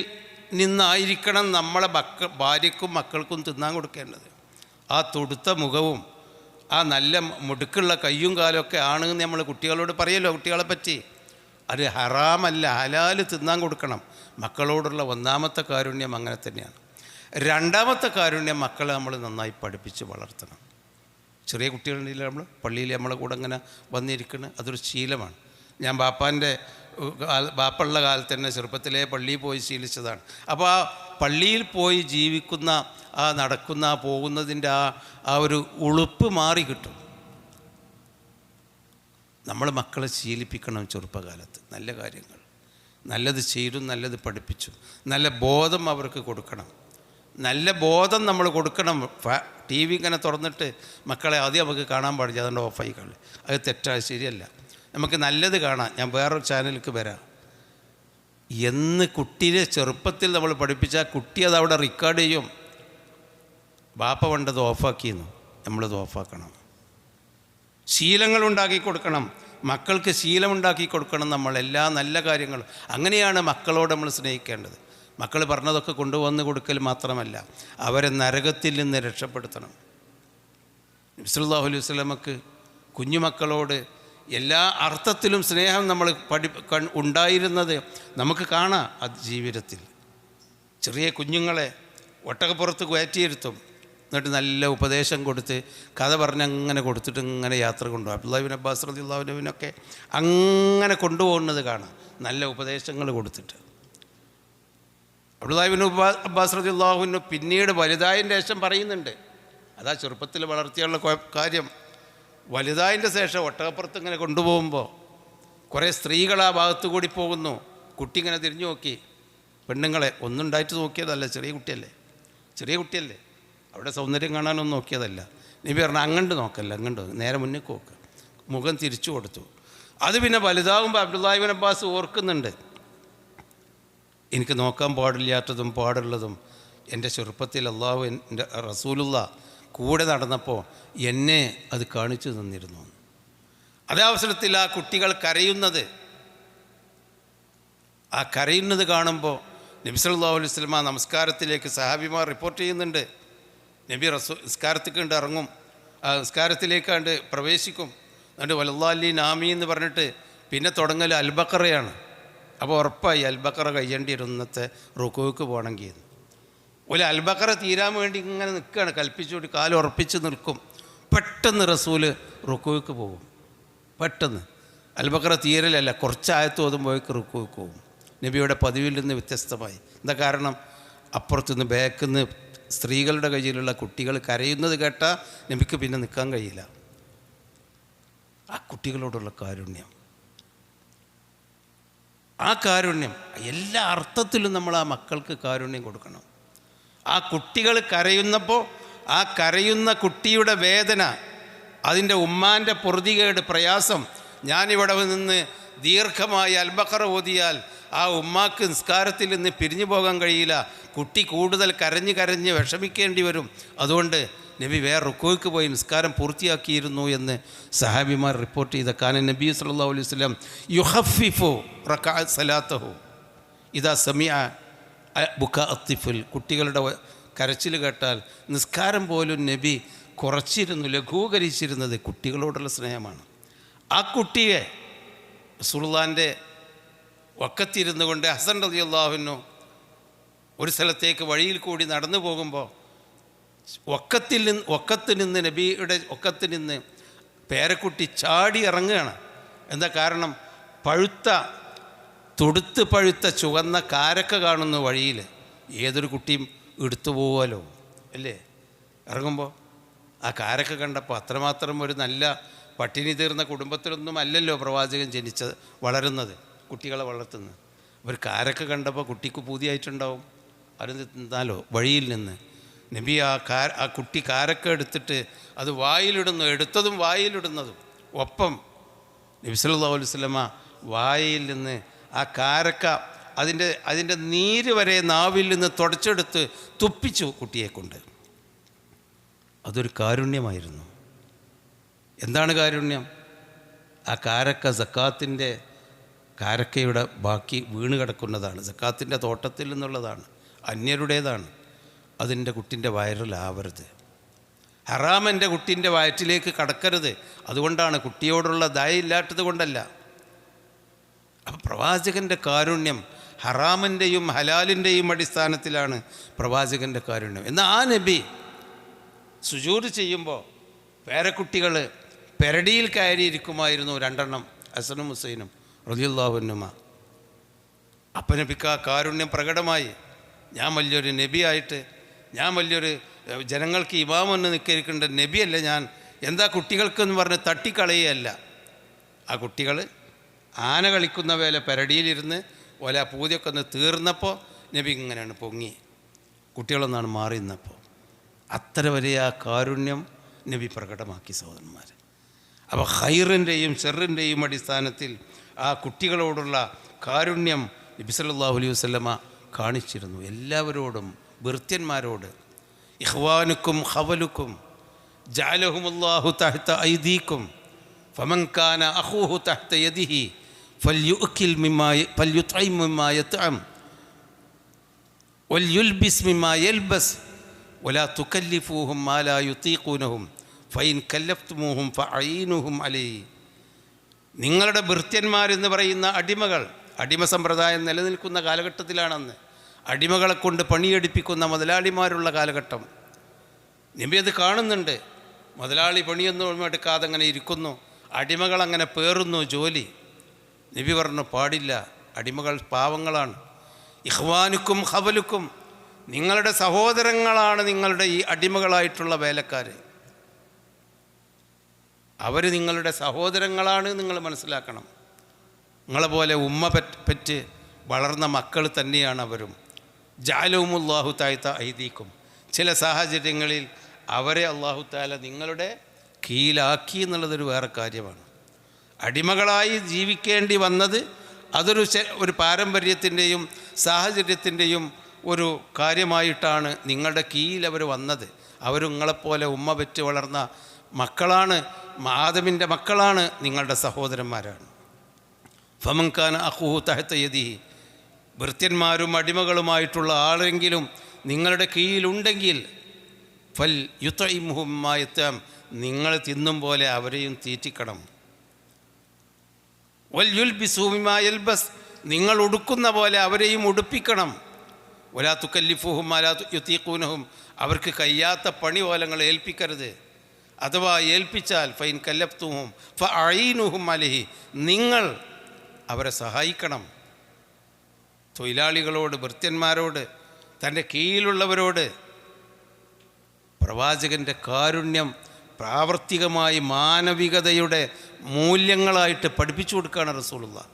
നിന്നായിരിക്കണം നമ്മളെ ഭാര്യയ്ക്കും മക്കൾക്കും തിന്നാൻ കൊടുക്കേണ്ടത്. ആ തൊടുത്ത മുഖവും ആ നല്ല മുടുക്കുള്ള കയ്യും കാലമൊക്കെ ആണെന്ന് നമ്മൾ കുട്ടികളോട് പറയല്ലോ. കുട്ടികളെ പറ്റി അത് ഹറാമല്ല, ഹലാല് തിന്നാൻ കൊടുക്കണം. മക്കളോടുള്ള ഒന്നാമത്തെ കാരുണ്യം അങ്ങനെ തന്നെയാണ്. രണ്ടാമത്തെ കാരുണ്യം മക്കളെ നമ്മൾ നന്നായി പഠിപ്പിച്ച് വളർത്തണം. ചെറിയ കുട്ടികളുണ്ടെങ്കിൽ നമ്മൾ പള്ളിയിൽ നമ്മളെ കൂടെ അങ്ങനെ വന്നിരിക്കുന്നത് അതൊരു ശീലമാണ്. ഞാൻ ബാപ്പുള്ള കാലത്ത് തന്നെ ചെറുപ്പത്തിലെ പള്ളിയിൽ പോയി ശീലിച്ചതാണ്. അപ്പോൾ ആ പള്ളിയിൽ പോയി ജീവിക്കുന്ന ആ നടക്കുന്ന പോകുന്നതിൻ്റെ ആ ഒരു ഉളുപ്പ് മാറി കിട്ടും. നമ്മൾ മക്കളെ ശീലിപ്പിക്കണം. ചെറുപ്പകാലത്ത് നല്ല കാര്യങ്ങൾ, നല്ലത് ചെയ്തും നല്ലത് പഠിപ്പിച്ചു, നല്ല ബോധം അവർക്ക് കൊടുക്കണം. നല്ല ബോധം നമ്മൾ കൊടുക്കണം. TV ഇങ്ങനെ തുറന്നിട്ട് മക്കളെ ആദ്യം നമുക്ക് കാണാൻ പാടില്ല, അതുകൊണ്ട് ഓഫായി കളി. അത് തെറ്റാണ്, ശരിയല്ല. നമുക്ക് നല്ലത് കാണാം. ഞാൻ വേറൊരു ചാനലിലേക്ക് വരാം എന്ന് കുട്ടിയെ ചെറുപ്പത്തിൽ നമ്മൾ പഠിപ്പിച്ചാൽ കുട്ടി അത് അവിടെ റെക്കോർഡ് ചെയ്യും. ബാപ്പ പണ്ടത് ഓഫാക്കിയെന്നു, നമ്മളത് ഓഫാക്കണം. ശീലങ്ങളുണ്ടാക്കി കൊടുക്കണം. മക്കൾക്ക് ശീലമുണ്ടാക്കി കൊടുക്കണം. നമ്മൾ എല്ലാ നല്ല കാര്യങ്ങളും അങ്ങനെയാണ് മക്കളോട് നമ്മൾ സ്നേഹിക്കേണ്ടത്. മക്കൾ പറഞ്ഞതൊക്കെ കൊണ്ടുവന്ന് കൊടുക്കൽ മാത്രമല്ല, അവരെ നരകത്തിൽ നിന്ന് രക്ഷപ്പെടുത്തണം. നബി സല്ലല്ലാഹു അലൈഹി വസല്ലമക്ക് കുഞ്ഞുമക്കളോട് എല്ലാ അർത്ഥത്തിലും സ്നേഹം നമ്മൾ ഉണ്ടായിരുന്നത് നമുക്ക് കാണാം. അത് ജീവിതത്തിൽ ചെറിയ കുഞ്ഞുങ്ങളെ ഒട്ടകപ്പുറത്ത് കയറ്റിയിരുത്തും. എന്നിട്ട് നല്ല ഉപദേശം കൊടുത്ത് കഥ പറഞ്ഞ് അങ്ങനെ കൊടുത്തിട്ട് ഇങ്ങനെ യാത്ര കൊണ്ടുപോകും. അബ്ദുല്ലാഹി ഇബ്നു അബ്ബാസ് റളിയല്ലാഹു അൻഹുവിനൊക്കെ അങ്ങനെ കൊണ്ടുപോകുന്നത് കാണാം, നല്ല ഉപദേശങ്ങൾ കൊടുത്തിട്ട്. അബ്ദുല്ലാഹി ഇബ്നു അബ്ബാസ് റളിയല്ലാഹു അൻഹു പിന്നീട് വലുതായതിൻ്റെ ശേഷം പറയുന്നുണ്ട്, അതാ ചെറുപ്പത്തിൽ വളർത്തിയുള്ള കാര്യം. വലുതായതിൻ്റെ ശേഷം ഒട്ടകപ്പുറത്ത് ഇങ്ങനെ കൊണ്ടുപോകുമ്പോൾ കുറേ സ്ത്രീകൾ ആ ഭാഗത്തു കൂടി പോകുന്നു. കുട്ടി ഇങ്ങനെ തിരിഞ്ഞു നോക്കി. പെണ്ണുങ്ങളെ ഒന്നുണ്ടായിട്ട് നോക്കിയതല്ല, ചെറിയ കുട്ടിയല്ലേ, അവിടെ സൗന്ദര്യം കാണാനൊന്നും നോക്കിയതല്ല. നബി പറഞ്ഞു അങ്ങോട്ട് നോക്കല്ല, അങ്ങോട്ട് നേരെ മുന്നിൽ നോക്ക്. മുഖം തിരിച്ചു കൊടുത്തു. അത് പിന്നെ വലുതാകുമ്പോൾ അബ്ദുല്ലാഹി ഇബ്നു അബ്ബാസ് ഓർക്കുന്നുണ്ട്, എനിക്ക് നോക്കാൻ പാടില്ലാത്തതും പാടുള്ളതും എൻ്റെ ചെറുപ്പത്തിൽ അള്ളാഹു എൻ്റെ റസൂലുള്ള കൂടെ നടന്നപ്പോൾ എന്നെ അത് കാണിച്ചു തന്നിരുന്നു. അതേ അവസരത്തിൽ ആ കുട്ടികൾ കരയുന്നത് കാണുമ്പോൾ നബി സല്ലല്ലാഹു അലൈഹി വസല്ലം നമസ്കാരത്തിലേക്ക് സഹാബിമാർ റിപ്പോർട്ട് ചെയ്യുന്നുണ്ട്. നബി നിസ്കാരത്തിലേക്ക് ഇറങ്ങും, നിസ്കാരത്തിലേക്കാണ്ട് പ്രവേശിക്കും. എന്നിട്ട് വലല്ലാഹീൻ ആമീൻ എന്ന് പറഞ്ഞിട്ട് പിന്നെ തുടങ്ങൽ അൽബക്കറയാണ്. അപ്പോൾ ഉറപ്പായി അൽബക്കറ കഴിയേണ്ടി വരും ഇന്നത്തെ റുക്കൂക്ക് പോകണമെങ്കിൽ. ഒരു അൽബക്കറ തീരാൻ വേണ്ടി ഇങ്ങനെ നിൽക്കുകയാണ്, കൽപ്പിച്ചുകൊണ്ട് കാല് ഉറപ്പിച്ച് നിൽക്കും. പെട്ടെന്ന് റസൂല് റുക്കൂക്ക് പോകും. പെട്ടെന്ന് അൽബക്കറ തീരലല്ല, കുറച്ചായത്ത് ഓതുമ്പോഴേക്ക് റുക്കൂക്ക് പോകും. നബിയുടെ പതിവിൽ നിന്ന് വ്യത്യസ്തമായി. എന്താ കാരണം? അപ്പുറത്തുനിന്ന് ബാക്കിൽ സ്ത്രീകളുടെ കയ്യിലുള്ള കുട്ടികൾ കരയുന്നത് കേട്ടാൽ നബിക്ക് പിന്നെ നിൽക്കാൻ കഴിയില്ല. ആ കുട്ടികളോടുള്ള കാരുണ്യം, ആ കാരുണ്യം എല്ലാ അർത്ഥത്തിലും നമ്മൾ ആ മക്കൾക്ക് കാരുണ്യം കൊടുക്കണം. ആ കുട്ടികൾ കരയുന്നപ്പോൾ ആ കരയുന്ന കുട്ടിയുടെ വേദന, അതിൻ്റെ ഉമ്മാൻ്റെ പൊറുതികേട്, പ്രയാസം, ഞാനിവിടെ നിന്ന് ദീർഘമായി അൽബഖറ ഓതിയാൽ ആ ഉമ്മാക്ക് നിസ്കാരത്തിൽ നിന്ന് പിരിഞ്ഞു പോകാൻ കഴിയില്ല. കുട്ടി കൂടുതൽ കരഞ്ഞ് വിഷമിക്കേണ്ടി വരും. അതുകൊണ്ട് നബി വേറെ റുക്കൂക്ക് പോയി നിസ്കാരം പൂർത്തിയാക്കിയിരുന്നു എന്ന് സഹാബിമാർ റിപ്പോർട്ട് ചെയ്ത കാന നബി സല്ലല്ലാഹു അലൈഹി വസല്ലം യുഖഫിഫു റകഅ സലാത്തഹു ഇദാ സമിഅ ബുകാ അത്തിഫുൽ. കുട്ടികളുടെ കരച്ചിൽ കേട്ടാൽ നിസ്കാരം പോലും നബി കുറച്ചിരുന്നു, ലഘൂകരിച്ചിരുന്നത് കുട്ടികളോടുള്ള സ്നേഹമാണ്. ആ കുട്ടിയെ റസൂലുള്ളാഹിൻ്റെ വക്കത്തിരുന്നു കൊണ്ട് ഹസൻ റളിയല്ലാഹു അൻഹു ഒരു സ്ഥലത്തേക്ക് വഴിയിൽ കൂടി നടന്നു പോകുമ്പോൾ ഒക്കത്ത് നിന്ന് നബിയുടെ ഒക്കത്ത് നിന്ന് പേരക്കുട്ടി ചാടി ഇറങ്ങുകയാണ്. എന്താ കാരണം? തുടുത്ത് പഴുത്ത ചുവന്ന കാരക്ക കാണുന്നു വഴിയിൽ. ഏതൊരു കുട്ടിയും എടുത്തു പോവുമല്ലോ അല്ലേ? ഇറങ്ങുമ്പോൾ ആ കാരക്ക കണ്ടപ്പോൾ, അത്രമാത്രം ഒരു നല്ല പട്ടിണി തീർന്ന കുടുംബത്തിലൊന്നും അല്ലല്ലോ പ്രവാചകൻ വളരുന്നത്, കുട്ടികളെ വളർത്തുന്നത്. ഒരു കാരക്ക കണ്ടപ്പോൾ കുട്ടിക്ക് പൂതിയായിട്ടുണ്ടാവും. അത് തിന്നാലോ വഴിയിൽ നിന്ന്. നബി ആ കുട്ടി കാരക്ക എടുത്തിട്ട് അത് വായിലിടുന്നു, എടുത്തതും വായിലിടുന്നതും ഒപ്പം. നബി സല്ലല്ലാഹു അലൈഹി വസല്ലമ വായിൽ നിന്ന് ആ കാരക്ക അതിൻ്റെ നീര് വരെ നാവിൽ നിന്ന് തുടച്ചെടുത്ത് തുപ്പിച്ചു കുട്ടിയെ കൊണ്ട്. അതൊരു കാരുണ്യമായിരുന്നു. എന്താണ് കാരുണ്യം? ആ കാരക്ക സക്കാത്തിൻ്റെ കാരക്കയുടെ ബാക്കി വീണ് കിടക്കുന്നതാണ്, സക്കാത്തിൻ്റെ തോട്ടത്തിൽ നിന്നുള്ളതാണ്, അന്യരുടേതാണ്. അതിൻ്റെ കുട്ടിൻ്റെ വയറിലാവരുത്, ഹറാം എൻ്റെ കുട്ടിൻ്റെ വയറ്റിലേക്ക് കടക്കരുത്. അതുകൊണ്ടാണ്, കുട്ടിയോടുള്ള ദയയില്ലാത്തത് കൊണ്ടല്ല. അപ്പം പ്രവാചകൻ്റെ കാരുണ്യം ഹറാമിൻ്റെയും ഹലാലിൻ്റെയും അടിസ്ഥാനത്തിലാണ് പ്രവാചകൻ്റെ കാരുണ്യം. എന്നാൽ ആ നബി സുജൂദ് ചെയ്യുമ്പോൾ പേരക്കുട്ടികൾ പെരടിയിൽ കയറിയിരിക്കുമായിരുന്നു, 2 എണ്ണം, ഹസനും ഹുസൈനും റളിയല്ലാഹു അൻഹുമാ. അപ്പം നബിക്ക് ആ കാരുണ്യം പ്രകടമായി. ഞാൻ വലിയൊരു നബിയായിട്ട്, ഞാൻ വലിയൊരു ജനങ്ങൾക്ക് ഇമാമെന്ന് നിൽക്കേണ്ട നബിയല്ല ഞാൻ, എന്താ കുട്ടികൾക്കെന്ന് പറഞ്ഞ് തട്ടിക്കളയല്ല. ആ കുട്ടികൾ ആന കളിക്കുന്ന വേല പെരടിയിലിരുന്ന് പൂതിയൊക്കെ ഒന്ന് തീർന്നപ്പോൾ നബി ഇങ്ങനെയാണ് പൊങ്ങി, കുട്ടികളൊന്നാണ് മാറി നിന്നപ്പോൾ. അത്ര വലിയ ആ കാരുണ്യം നബി പ്രകടമാക്കി സഹോദരന്മാർ. അപ്പോൾ ഖൈറിൻ്റെയും ഷെറിൻ്റെയും അടിസ്ഥാനത്തിൽ ആ കുട്ടികളോടുള്ള കാരുണ്യം നബി സല്ലല്ലാഹു അലൈഹി വസല്ലമ കാണിച്ചിരുന്നു. എല്ലാവരോടും, ഭൃത്യന്മാരോട്. ഇഖ്വാനുക്കും ഖവലുക്കും ജഅലഹുമുല്ലാഹു തഹ്ത ഐദീക്കും ഫമൻ കാന അഖൂഹു തഹ്ത യദിഹി ഫൽയുഅ്കിൽ ഫൽയുത്ഇം മിമ്മാ യത്അം വൽയുൽബിസ് മിമ്മാ യൽബസ് വലാ തുകല്ലിഫൂഹും മാ ലാ യുതീഖൂനഹും ഫൈൻ കല്ലഫ്തുമൂഹും ഫഅഈനുഹും അലൈഹി. നിങ്ങളുടെ ഭൃത്യന്മാരെന്ന് പറയുന്ന അടിമ സമ്പ്രദായം നിലനിൽക്കുന്ന കാലഘട്ടത്തിലാണെന്ന്. അടിമകളെ കൊണ്ട് പണിയെടുപ്പിക്കുന്ന മുതലാളിമാരുള്ള കാലഘട്ടം. നബി അത് കാണുന്നുണ്ട്. മുതലാളി പണിയൊന്നും എടുക്കാതെ അങ്ങനെ ഇരിക്കുന്നു, അടിമകളങ്ങനെ പേറുന്നു ജോലി. നബി പറഞ്ഞു പാടില്ല, അടിമകൾ പാവങ്ങളാണ്. ഇഖ്വാനുക്കും ഖവലുക്കും, നിങ്ങളുടെ സഹോദരങ്ങളാണ് നിങ്ങളുടെ ഈ അടിമകളായിട്ടുള്ള വേലക്കാർ. അവർ നിങ്ങളുടെ സഹോദരങ്ങളാണ്, നിങ്ങൾ മനസ്സിലാക്കണം. നിങ്ങളെ പോലെ ഉമ്മ പെറ്റ് വളർന്ന മക്കൾ തന്നെയാണ് അവരും. ജഅലഹുമുല്ലാഹു തഹ്ത ഐദീക്കും. ചില സാഹചര്യങ്ങളിൽ അവരെ അല്ലാഹു തആല നിങ്ങളുടെ കീഴിലാക്കി എന്നുള്ളതൊരു വേറെ കാര്യമാണ്. അടിമകളായി ജീവിക്കേണ്ടി വന്നത് ഒരു പാരമ്പര്യത്തിൻ്റെയും സാഹചര്യത്തിൻ്റെയും ഒരു കാര്യമായിട്ടാണ് നിങ്ങളുടെ കീഴിൽ അവർ വന്നത്. അവർ നിങ്ങളെപ്പോലെ ഉമ്മ പെറ്റ് വളർന്ന മക്കളാണ്, ആദമിൻ്റെ മക്കളാണ്, നിങ്ങളുടെ സഹോദരന്മാരാണ്. ഫമൻഖാന അഖൂഹു തഹ്ത യദിഹി, ഭൃത്യന്മാരും അടിമകളുമായിട്ടുള്ള ആളെങ്കിലും നിങ്ങളുടെ കീഴിലുണ്ടെങ്കിൽ ഫൽ യുത്ഇംഹു മിമ്മാ യത്അം, നിങ്ങൾ തിന്നും പോലെ അവരെയും തീറ്റിക്കണം. വൽ യുൽബിസു മിമ്മാ യൽബസ്, നിങ്ങൾ ഉടുക്കുന്ന പോലെ അവരെയും ഉടുപ്പിക്കണം. വലാ തുകല്ലിഫുഹും മാ ലാ യുതീഖൂനഹും, അവർക്ക് കഴിയാത്ത പണി പോലങ്ങൾ ഏൽപ്പിക്കരുത്. അഥവാ ഏൽപ്പിച്ചാൽ ഫൈൻ കല്ലഫ്തുഹും ഫഅഈനുഹും അലൈഹി, നിങ്ങൾ അവരെ സഹായിക്കണം. തൊഴിലാളികളോട്, ഭൃത്യന്മാരോട്, തൻ്റെ കീഴിലുള്ളവരോട് പ്രവാചകൻ്റെ കാരുണ്യം പ്രാവർത്തികമായി മാനവികതയുടെ മൂല്യങ്ങളായിട്ട് പഠിപ്പിച്ചു കൊടുക്കുകയാണ് റസൂലുള്ളാഹി.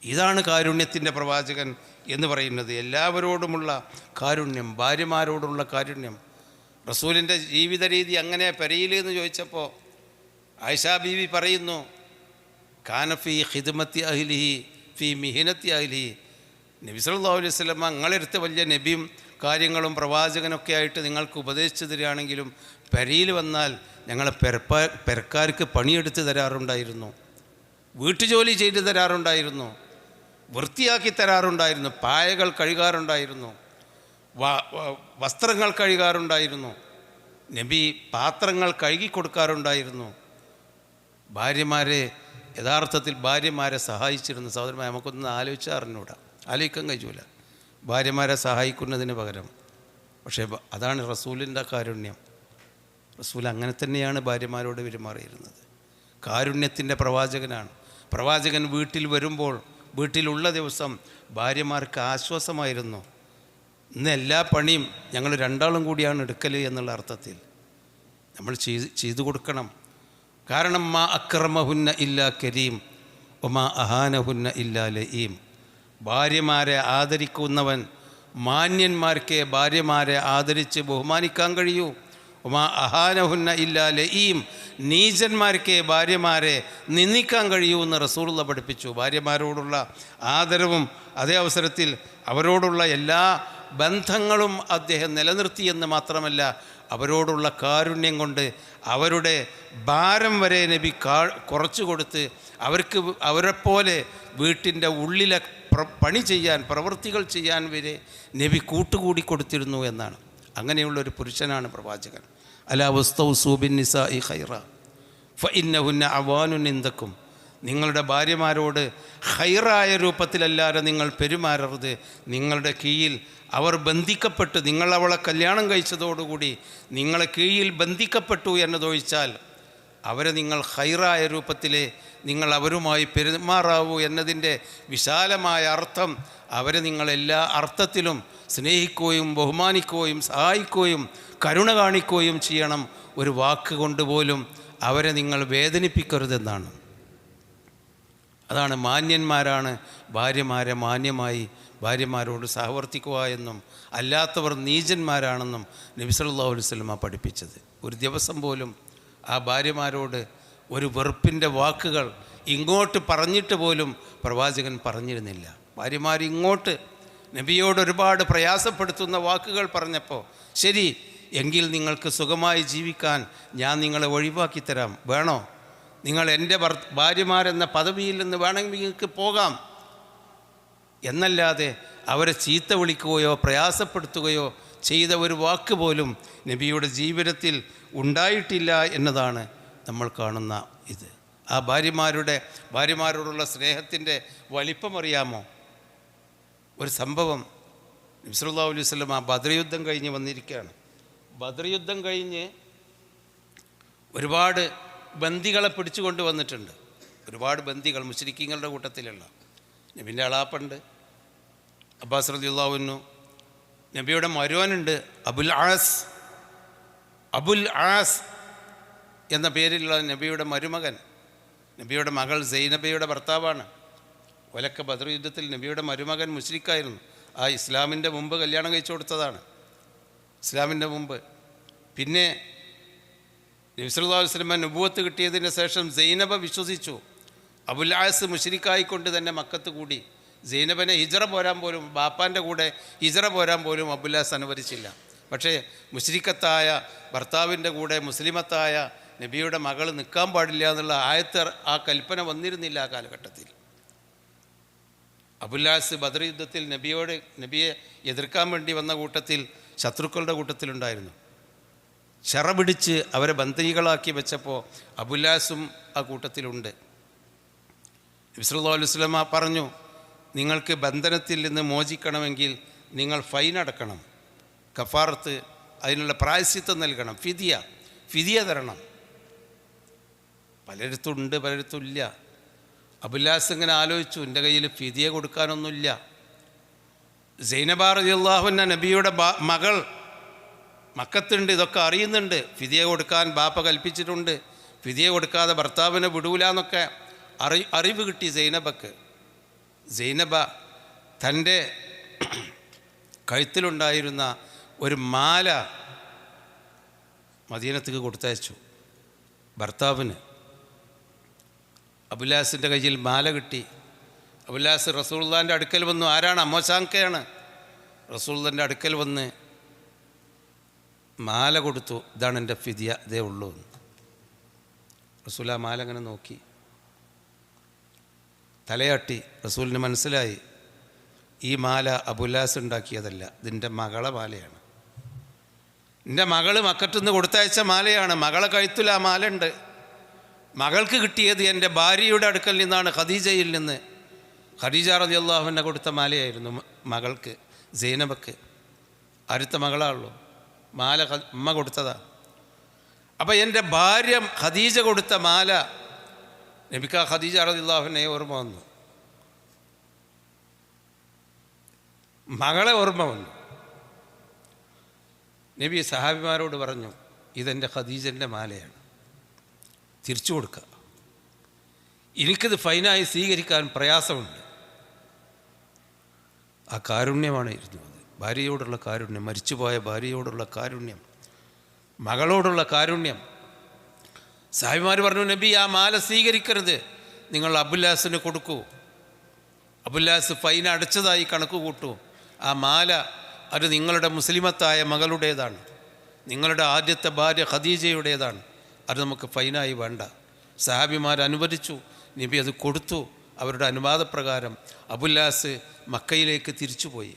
ഇതാണ് കാരുണ്യത്തിൻ്റെ പ്രവാചകൻ എന്ന് പറയുന്നത്. എല്ലാവരോടുമുള്ള കാരുണ്യം, ഭാര്യമാരോടുള്ള കാരുണ്യം. റസൂലിൻ്റെ ജീവിത രീതി അങ്ങനെ പെരയിൽ എന്ന് ചോദിച്ചപ്പോൾ ആയിഷാ ബീവി പറയുന്നു, കാനഫി ഖിദ്മത്തി അഹ്ലിഹി ഫി മിഹിനത്തി അഹ്ലിഹി, നബി സല്ലല്ലാഹു അലൈഹി വസല്ലം നിങ്ങളെടുത്ത് വലിയ നബിയും കാര്യങ്ങളും പ്രവാചകനൊക്കെ ആയിട്ട് നിങ്ങൾക്ക് ഉപദേശിച്ചു തരികയാണെങ്കിലും പെരയിൽ വന്നാൽ ഞങ്ങളെ പെരക്കാർക്ക് പണിയെടുത്ത് തരാറുണ്ടായിരുന്നു, വീട്ടുജോലി ചെയ്തു തരാറുണ്ടായിരുന്നു, വൃത്തിയാക്കി തരാറുണ്ടായിരുന്നു, പായകൾ കഴുകാറുണ്ടായിരുന്നു, വസ്ത്രങ്ങൾ കഴുകാറുണ്ടായിരുന്നു, നബി പാത്രങ്ങൾ കഴുകിക്കൊടുക്കാറുണ്ടായിരുന്നു. ഭാര്യമാരെ യഥാർത്ഥത്തിൽ ഭാര്യമാരെ സഹായിച്ചിരുന്നു. സഹോദരന്മാരെ, നമുക്കൊന്നും ആലോചിച്ചറിഞ്ഞൂടാ, ആലോചിക്കാൻ കഴിയൂല ഭാര്യമാരെ സഹായിക്കുന്നതിന് പകരം. പക്ഷേ അതാണ് റസൂലിൻ്റെ കാരുണ്യം. റസൂൽ അങ്ങനെ തന്നെയാണ് ഭാര്യമാരോട് പെരുമാറിയിരുന്നത്. കാരുണ്യത്തിൻ്റെ പ്രവാചകനാണ്. പ്രവാചകൻ വീട്ടിൽ വരുമ്പോൾ, വീട്ടിലുള്ള ദിവസം ഭാര്യമാർക്ക് ആശ്വാസമായിരുന്നു. ഇന്ന് എല്ലാ പണിയും ഞങ്ങൾ രണ്ടാളും കൂടിയാണ് എടുക്കൽ എന്നുള്ള അർത്ഥത്തിൽ നമ്മൾ ചെയ്തു കൊടുക്കണം. കാരണം മാ അക്രമഹുന്ന ഇല്ലാ കരീം ഒമാ അഹാനഹുന്ന ഇല്ലാ ലഈം, ഭാര്യമാരെ ആദരിക്കുന്നവൻ, മാന്യന്മാർക്ക് ഭാര്യമാരെ ആദരിച്ച് ബഹുമാനിക്കാൻ കഴിയൂ. ഒമാ അഹാനഹുന്ന ഇല്ലാ ലഈം, നീചന്മാർക്ക് ഭാര്യമാരെ നിന്ദിക്കാൻ കഴിയൂ എന്ന് റസൂലുള്ളാഹി പഠിപ്പിച്ചു. ഭാര്യമാരോടുള്ള ആദരവും അതേ അവസരത്തിൽ അവരോടുള്ള എല്ലാ ബന്ധങ്ങളും അദ്ദേഹം നിലനിർത്തിയെന്ന് മാത്രമല്ല, അവരോടുള്ള കാരുണ്യം കൊണ്ട് അവരുടെ ഭാരം വരെ നബി കുറച്ചു കൊടുത്ത് അവരെപ്പോലെ വീട്ടിൻ്റെ ഉള്ളിലെ പണി ചെയ്യാൻ, പ്രവൃത്തികൾ ചെയ്യാൻ വരെ നബി കൂട്ടുകൂടി കൊടുത്തിരുന്നു എന്നാണ്. അങ്ങനെയുള്ളൊരു പുരുഷനാണ് പ്രവാചകൻ. അലാ വസ്തൗസൂ ബിന്നിസാഇ ഖൈറ ഫഇന്നഹുന്ന അവാനുൻ ഇൻദക്കും, നിങ്ങളുടെ ഭാര്യമാരോട് ഖൈറായ രൂപത്തിലല്ലാതെ നിങ്ങൾ പെരുമാറരുത്. നിങ്ങളുടെ കീഴിൽ അവർ ബന്ധിക്കപ്പെട്ടു, നിങ്ങൾ അവളെ കല്യാണം കഴിച്ചതോടുകൂടി നിങ്ങളെ കീഴിൽ ബന്ധിക്കപ്പെട്ടു എന്നതൊഴിച്ചാൽ അവരെ നിങ്ങൾ ഖൈറായ രൂപത്തിൽ നിങ്ങൾ അവരുമായി പെരുമാറാവൂ എന്നതിൻ്റെ വിശാലമായ അർത്ഥം, അവരെ നിങ്ങൾ എല്ലാ അർത്ഥത്തിലും സ്നേഹിക്കുകയും ബഹുമാനിക്കുകയും സഹായിക്കുകയും കരുണ കാണിക്കുകയും ചെയ്യണം. ഒരു വാക്ക് കൊണ്ടുപോലും അവരെ നിങ്ങൾ വേദനിപ്പിക്കരുതെന്നാണ്. അതാണ് മാന്യന്മാരാണ് ഭാര്യമാരെ മാന്യമായി ഭാര്യമാരോട് സഹവർത്തിക്കുക എന്നും അല്ലാത്തവർ നീചന്മാരാണെന്നും നബി സല്ലല്ലാഹു അലൈഹി വസല്ലം പഠിപ്പിച്ചത്. ഒരു ദിവസം പോലും ആ ഭാര്യമാരോട് ഒരു വെറുപ്പിൻ്റെ വാക്കുകൾ ഇങ്ങോട്ട് പറഞ്ഞിട്ട് പോലും പ്രവാചകൻ പറഞ്ഞിരുന്നില്ല. ഭാര്യമാർ ഇങ്ങോട്ട് നബിയോട് ഒരുപാട് പ്രയാസപ്പെടുത്തുന്ന വാക്കുകൾ പറഞ്ഞപ്പോൾ, ശരി എങ്കിൽ നിങ്ങൾക്ക് സുഖമായി ജീവിക്കാൻ ഞാൻ നിങ്ങളെ ഒഴിവാക്കി തരാം, വേണോ? നിങ്ങൾ എൻ്റെ ഭാര്യമാരെന്ന പദവിയിൽ നിന്ന് വേണമെങ്കിൽ നിങ്ങൾക്ക് പോകാം എന്നല്ലാതെ അവരെ ചീത്ത വിളിക്കുകയോ പ്രയാസപ്പെടുത്തുകയോ ചെയ്ത ഒരു വാക്ക് പോലും നബിയുടെ ജീവിതത്തിൽ ഉണ്ടായിട്ടില്ല എന്നതാണ് നമ്മൾ കാണുന്ന ഇത്. ആ ഭാര്യമാരോടുള്ള സ്നേഹത്തിൻ്റെ വലിപ്പമറിയാമോ? ഒരു സംഭവം, നബി സല്ലല്ലാഹു അലൈഹി വസല്ലം ആ ബദർ യുദ്ധം കഴിഞ്ഞ് വന്നിരിക്കുകയാണ്. ബദർ യുദ്ധം കഴിഞ്ഞ് ഒരുപാട് ബന്ദികളെ പിടിച്ചു കൊണ്ട് വന്നിട്ടുണ്ട്. ഒരുപാട് ബന്ദികൾ മുശ്രിക്കീങ്ങളുടെ കൂട്ടത്തിലുള്ള. നബിൻ്റെ അളാപ്പുണ്ട് അബ്ബാസ് റളിയല്ലാഹു അൻഹു, നബിയുടെ മരുവനുണ്ട് അബുൽ ആസ് എന്ന പേരിലുള്ള നബിയുടെ മരുമകൻ. നബിയുടെ മകൾ സൈനബയുടെ ഭർത്താവാണ്. ഒലക്ക ബദർ യുദ്ധത്തിൽ നബിയുടെ മരുമകൻ മുശ്രിക്കായിരുന്നു. ആ ഇസ്ലാമിൻ്റെ മുമ്പ് കല്യാണം കഴിച്ചു കൊടുത്തതാണ്, ഇസ്ലാമിൻ്റെ മുമ്പ്. പിന്നെ നബി സല്ലല്ലാഹു അലൈഹി വസല്ലം നുബുവത്ത് കിട്ടിയതിന് ശേഷം സൈനബ വിശ്വസിച്ചു. അബുൽ ആസ് മുശ്രിക്കായിക്കൊണ്ട് തന്നെ മക്കത്ത് കൂടി. സൈനബനെ ഹിജറ പോരാൻ പോലും, ബാപ്പാൻ്റെ കൂടെ ഹിജറ പോരാൻ പോലും അബുൽ ആസ് അനുവദിച്ചില്ല. പക്ഷേ മുശ്രിക്കത്തായ ഭർത്താവിൻ്റെ കൂടെ മുസ്ലിമത്തായ നബിയുടെ മകൾ നിൽക്കാൻ പാടില്ല എന്നുള്ള ആ കൽപ്പന വന്നിരുന്നില്ല ആ കാലഘട്ടത്തിൽ. അബുല്ലാസ് ബദർ യുദ്ധത്തിൽ നബിയെ എതിർക്കാൻ വേണ്ടി വന്ന കൂട്ടത്തിൽ ശത്രുക്കളുടെ കൂട്ടത്തിലുണ്ടായിരുന്നു. ചെറ പിടിച്ച് അവരെ ബന്ദികളാക്കി വെച്ചപ്പോൾ അബുല്ലാസും ആ കൂട്ടത്തിലുണ്ട്. നബി സല്ലല്ലാഹു അലൈഹി വസല്ലമ പറഞ്ഞു, നിങ്ങൾക്ക് ബന്ധനത്തിൽ നിന്ന് മോചിക്കണമെങ്കിൽ നിങ്ങൾ ഫൈൻ അടക്കണം, കഫാറത്ത്, അതിനുള്ള പ്രായശ്ചിത്തം നൽകണം, ഫിദിയ തരണം. പലയിടത്തുണ്ട്, പലയിടത്തും ഇല്ല. അബുല്ലാസ് ഇങ്ങനെ ആലോചിച്ചു, എൻ്റെ കയ്യിൽ ഫിദിയ കൊടുക്കാനൊന്നുമില്ല. സൈനബ റളിയല്ലാഹു അൻഹ നബിയുടെ മകൾ മക്കത്തുണ്ട്, ഇതൊക്കെ അറിയുന്നുണ്ട്. ഫിദിയ കൊടുക്കാൻ ബാപ്പ കൽപ്പിച്ചിട്ടുണ്ട്, ഫിദിയ കൊടുക്കാതെ ഭർത്താവിനെ വിടൂല എന്നൊക്കെ അറിവ് കിട്ടി സൈനബക്ക്. സൈനബ തൻ്റെ കഴുത്തിലുണ്ടായിരുന്ന ഒരു മാല മദീനത്തേക്ക് കൊടുത്തയച്ചു ഭർത്താവിന്. അബുല്ലാസിൻ്റെ കയ്യിൽ മാല കിട്ടി. അബുല്ലാസ് റസൂലുള്ളാഹിൻ്റെ അടുക്കൽ വന്നു. ആരാണ്? അമ്മോശാങ്കയാണ്. റസൂലുള്ളാഹിൻ്റെ അടുക്കൽ വന്ന് മാല കൊടുത്തു. ഇതാണ് എൻ്റെ ഫിദിയ, ഇതേ ഉള്ളൂ. റസൂൽ ആ മാല അങ്ങനെ നോക്കി, തലയാട്ടി. റസൂലിന് മനസ്സിലായി ഈ മാല അബുല്ലാസ് ഉണ്ടാക്കിയതല്ല, ഇതിൻ്റെ മകളെ മാലയാണ്. എൻ്റെ മകള് മക്കത്തുനിന്ന് കൊടുത്തയച്ച മാലയാണ്. മകളെ കഴുത്തിൽ ആ മാല ഉണ്ട്. മകൾക്ക് കിട്ടിയത് എൻ്റെ ഭാര്യയുടെ അടുക്കൽ നിന്നാണ്, ഖദീജയിൽ നിന്ന്. ഖദീജ റളിയല്ലാഹു അൻഹ കൊടുത്ത മാലയായിരുന്നു മകൾക്ക്, സൈനബക്ക്. അടുത്ത മകളാണല്ലോ, മാല അമ്മ കൊടുത്തതാ. അപ്പം എൻ്റെ ഭാര്യ ഖദീജ കൊടുത്ത മാല നബിക്ക് ഖദീജ റളിയല്ലാഹു അൻഹയെ ഓർമ്മ വന്നു, മകളെ ഓർമ്മ വന്നു. നബി സഹാബിമാരോട് പറഞ്ഞു, ഇതെൻ്റെ ഖദീജൻ്റെ മാലയാണ്, തിരിച്ചു കൊടുക്കുക. എനിക്കിത് ഫൈനായി സ്വീകരിക്കാൻ പ്രയാസമുണ്ട്. ആ കാരുണ്യമാണ് ഇരുന്നത്, ഭാര്യയോടുള്ള കാരുണ്യം, മരിച്ചുപോയ ഭാര്യയോടുള്ള കാരുണ്യം, മകളോടുള്ള കാരുണ്യം. സാഹിബിമാർ പറഞ്ഞു, നബി ആ മാല സ്വീകരിക്കരുത്, നിങ്ങൾ അബുല്ലാസിന് കൊടുക്കൂ. അബുല്ലാസ് ഫൈൻ അടച്ചതായി കണക്ക് കൂട്ടൂ. ആ മാല അത് നിങ്ങളുടെ മുസ്ലിമത്തായ മകളുടേതാണ്, നിങ്ങളുടെ ആദ്യത്തെ ഭാര്യ ഖദീജയുടേതാണ്, അത് നമുക്ക് ഫൈനായി വേണ്ട. സഹാബിമാർ അനുവദിച്ചു. നബി അത് കൊടുത്തു. അവരുടെ അനുവാദപ്രകാരം അബുല്ലാസ് മക്കയിലേക്ക് തിരിച്ചുപോയി,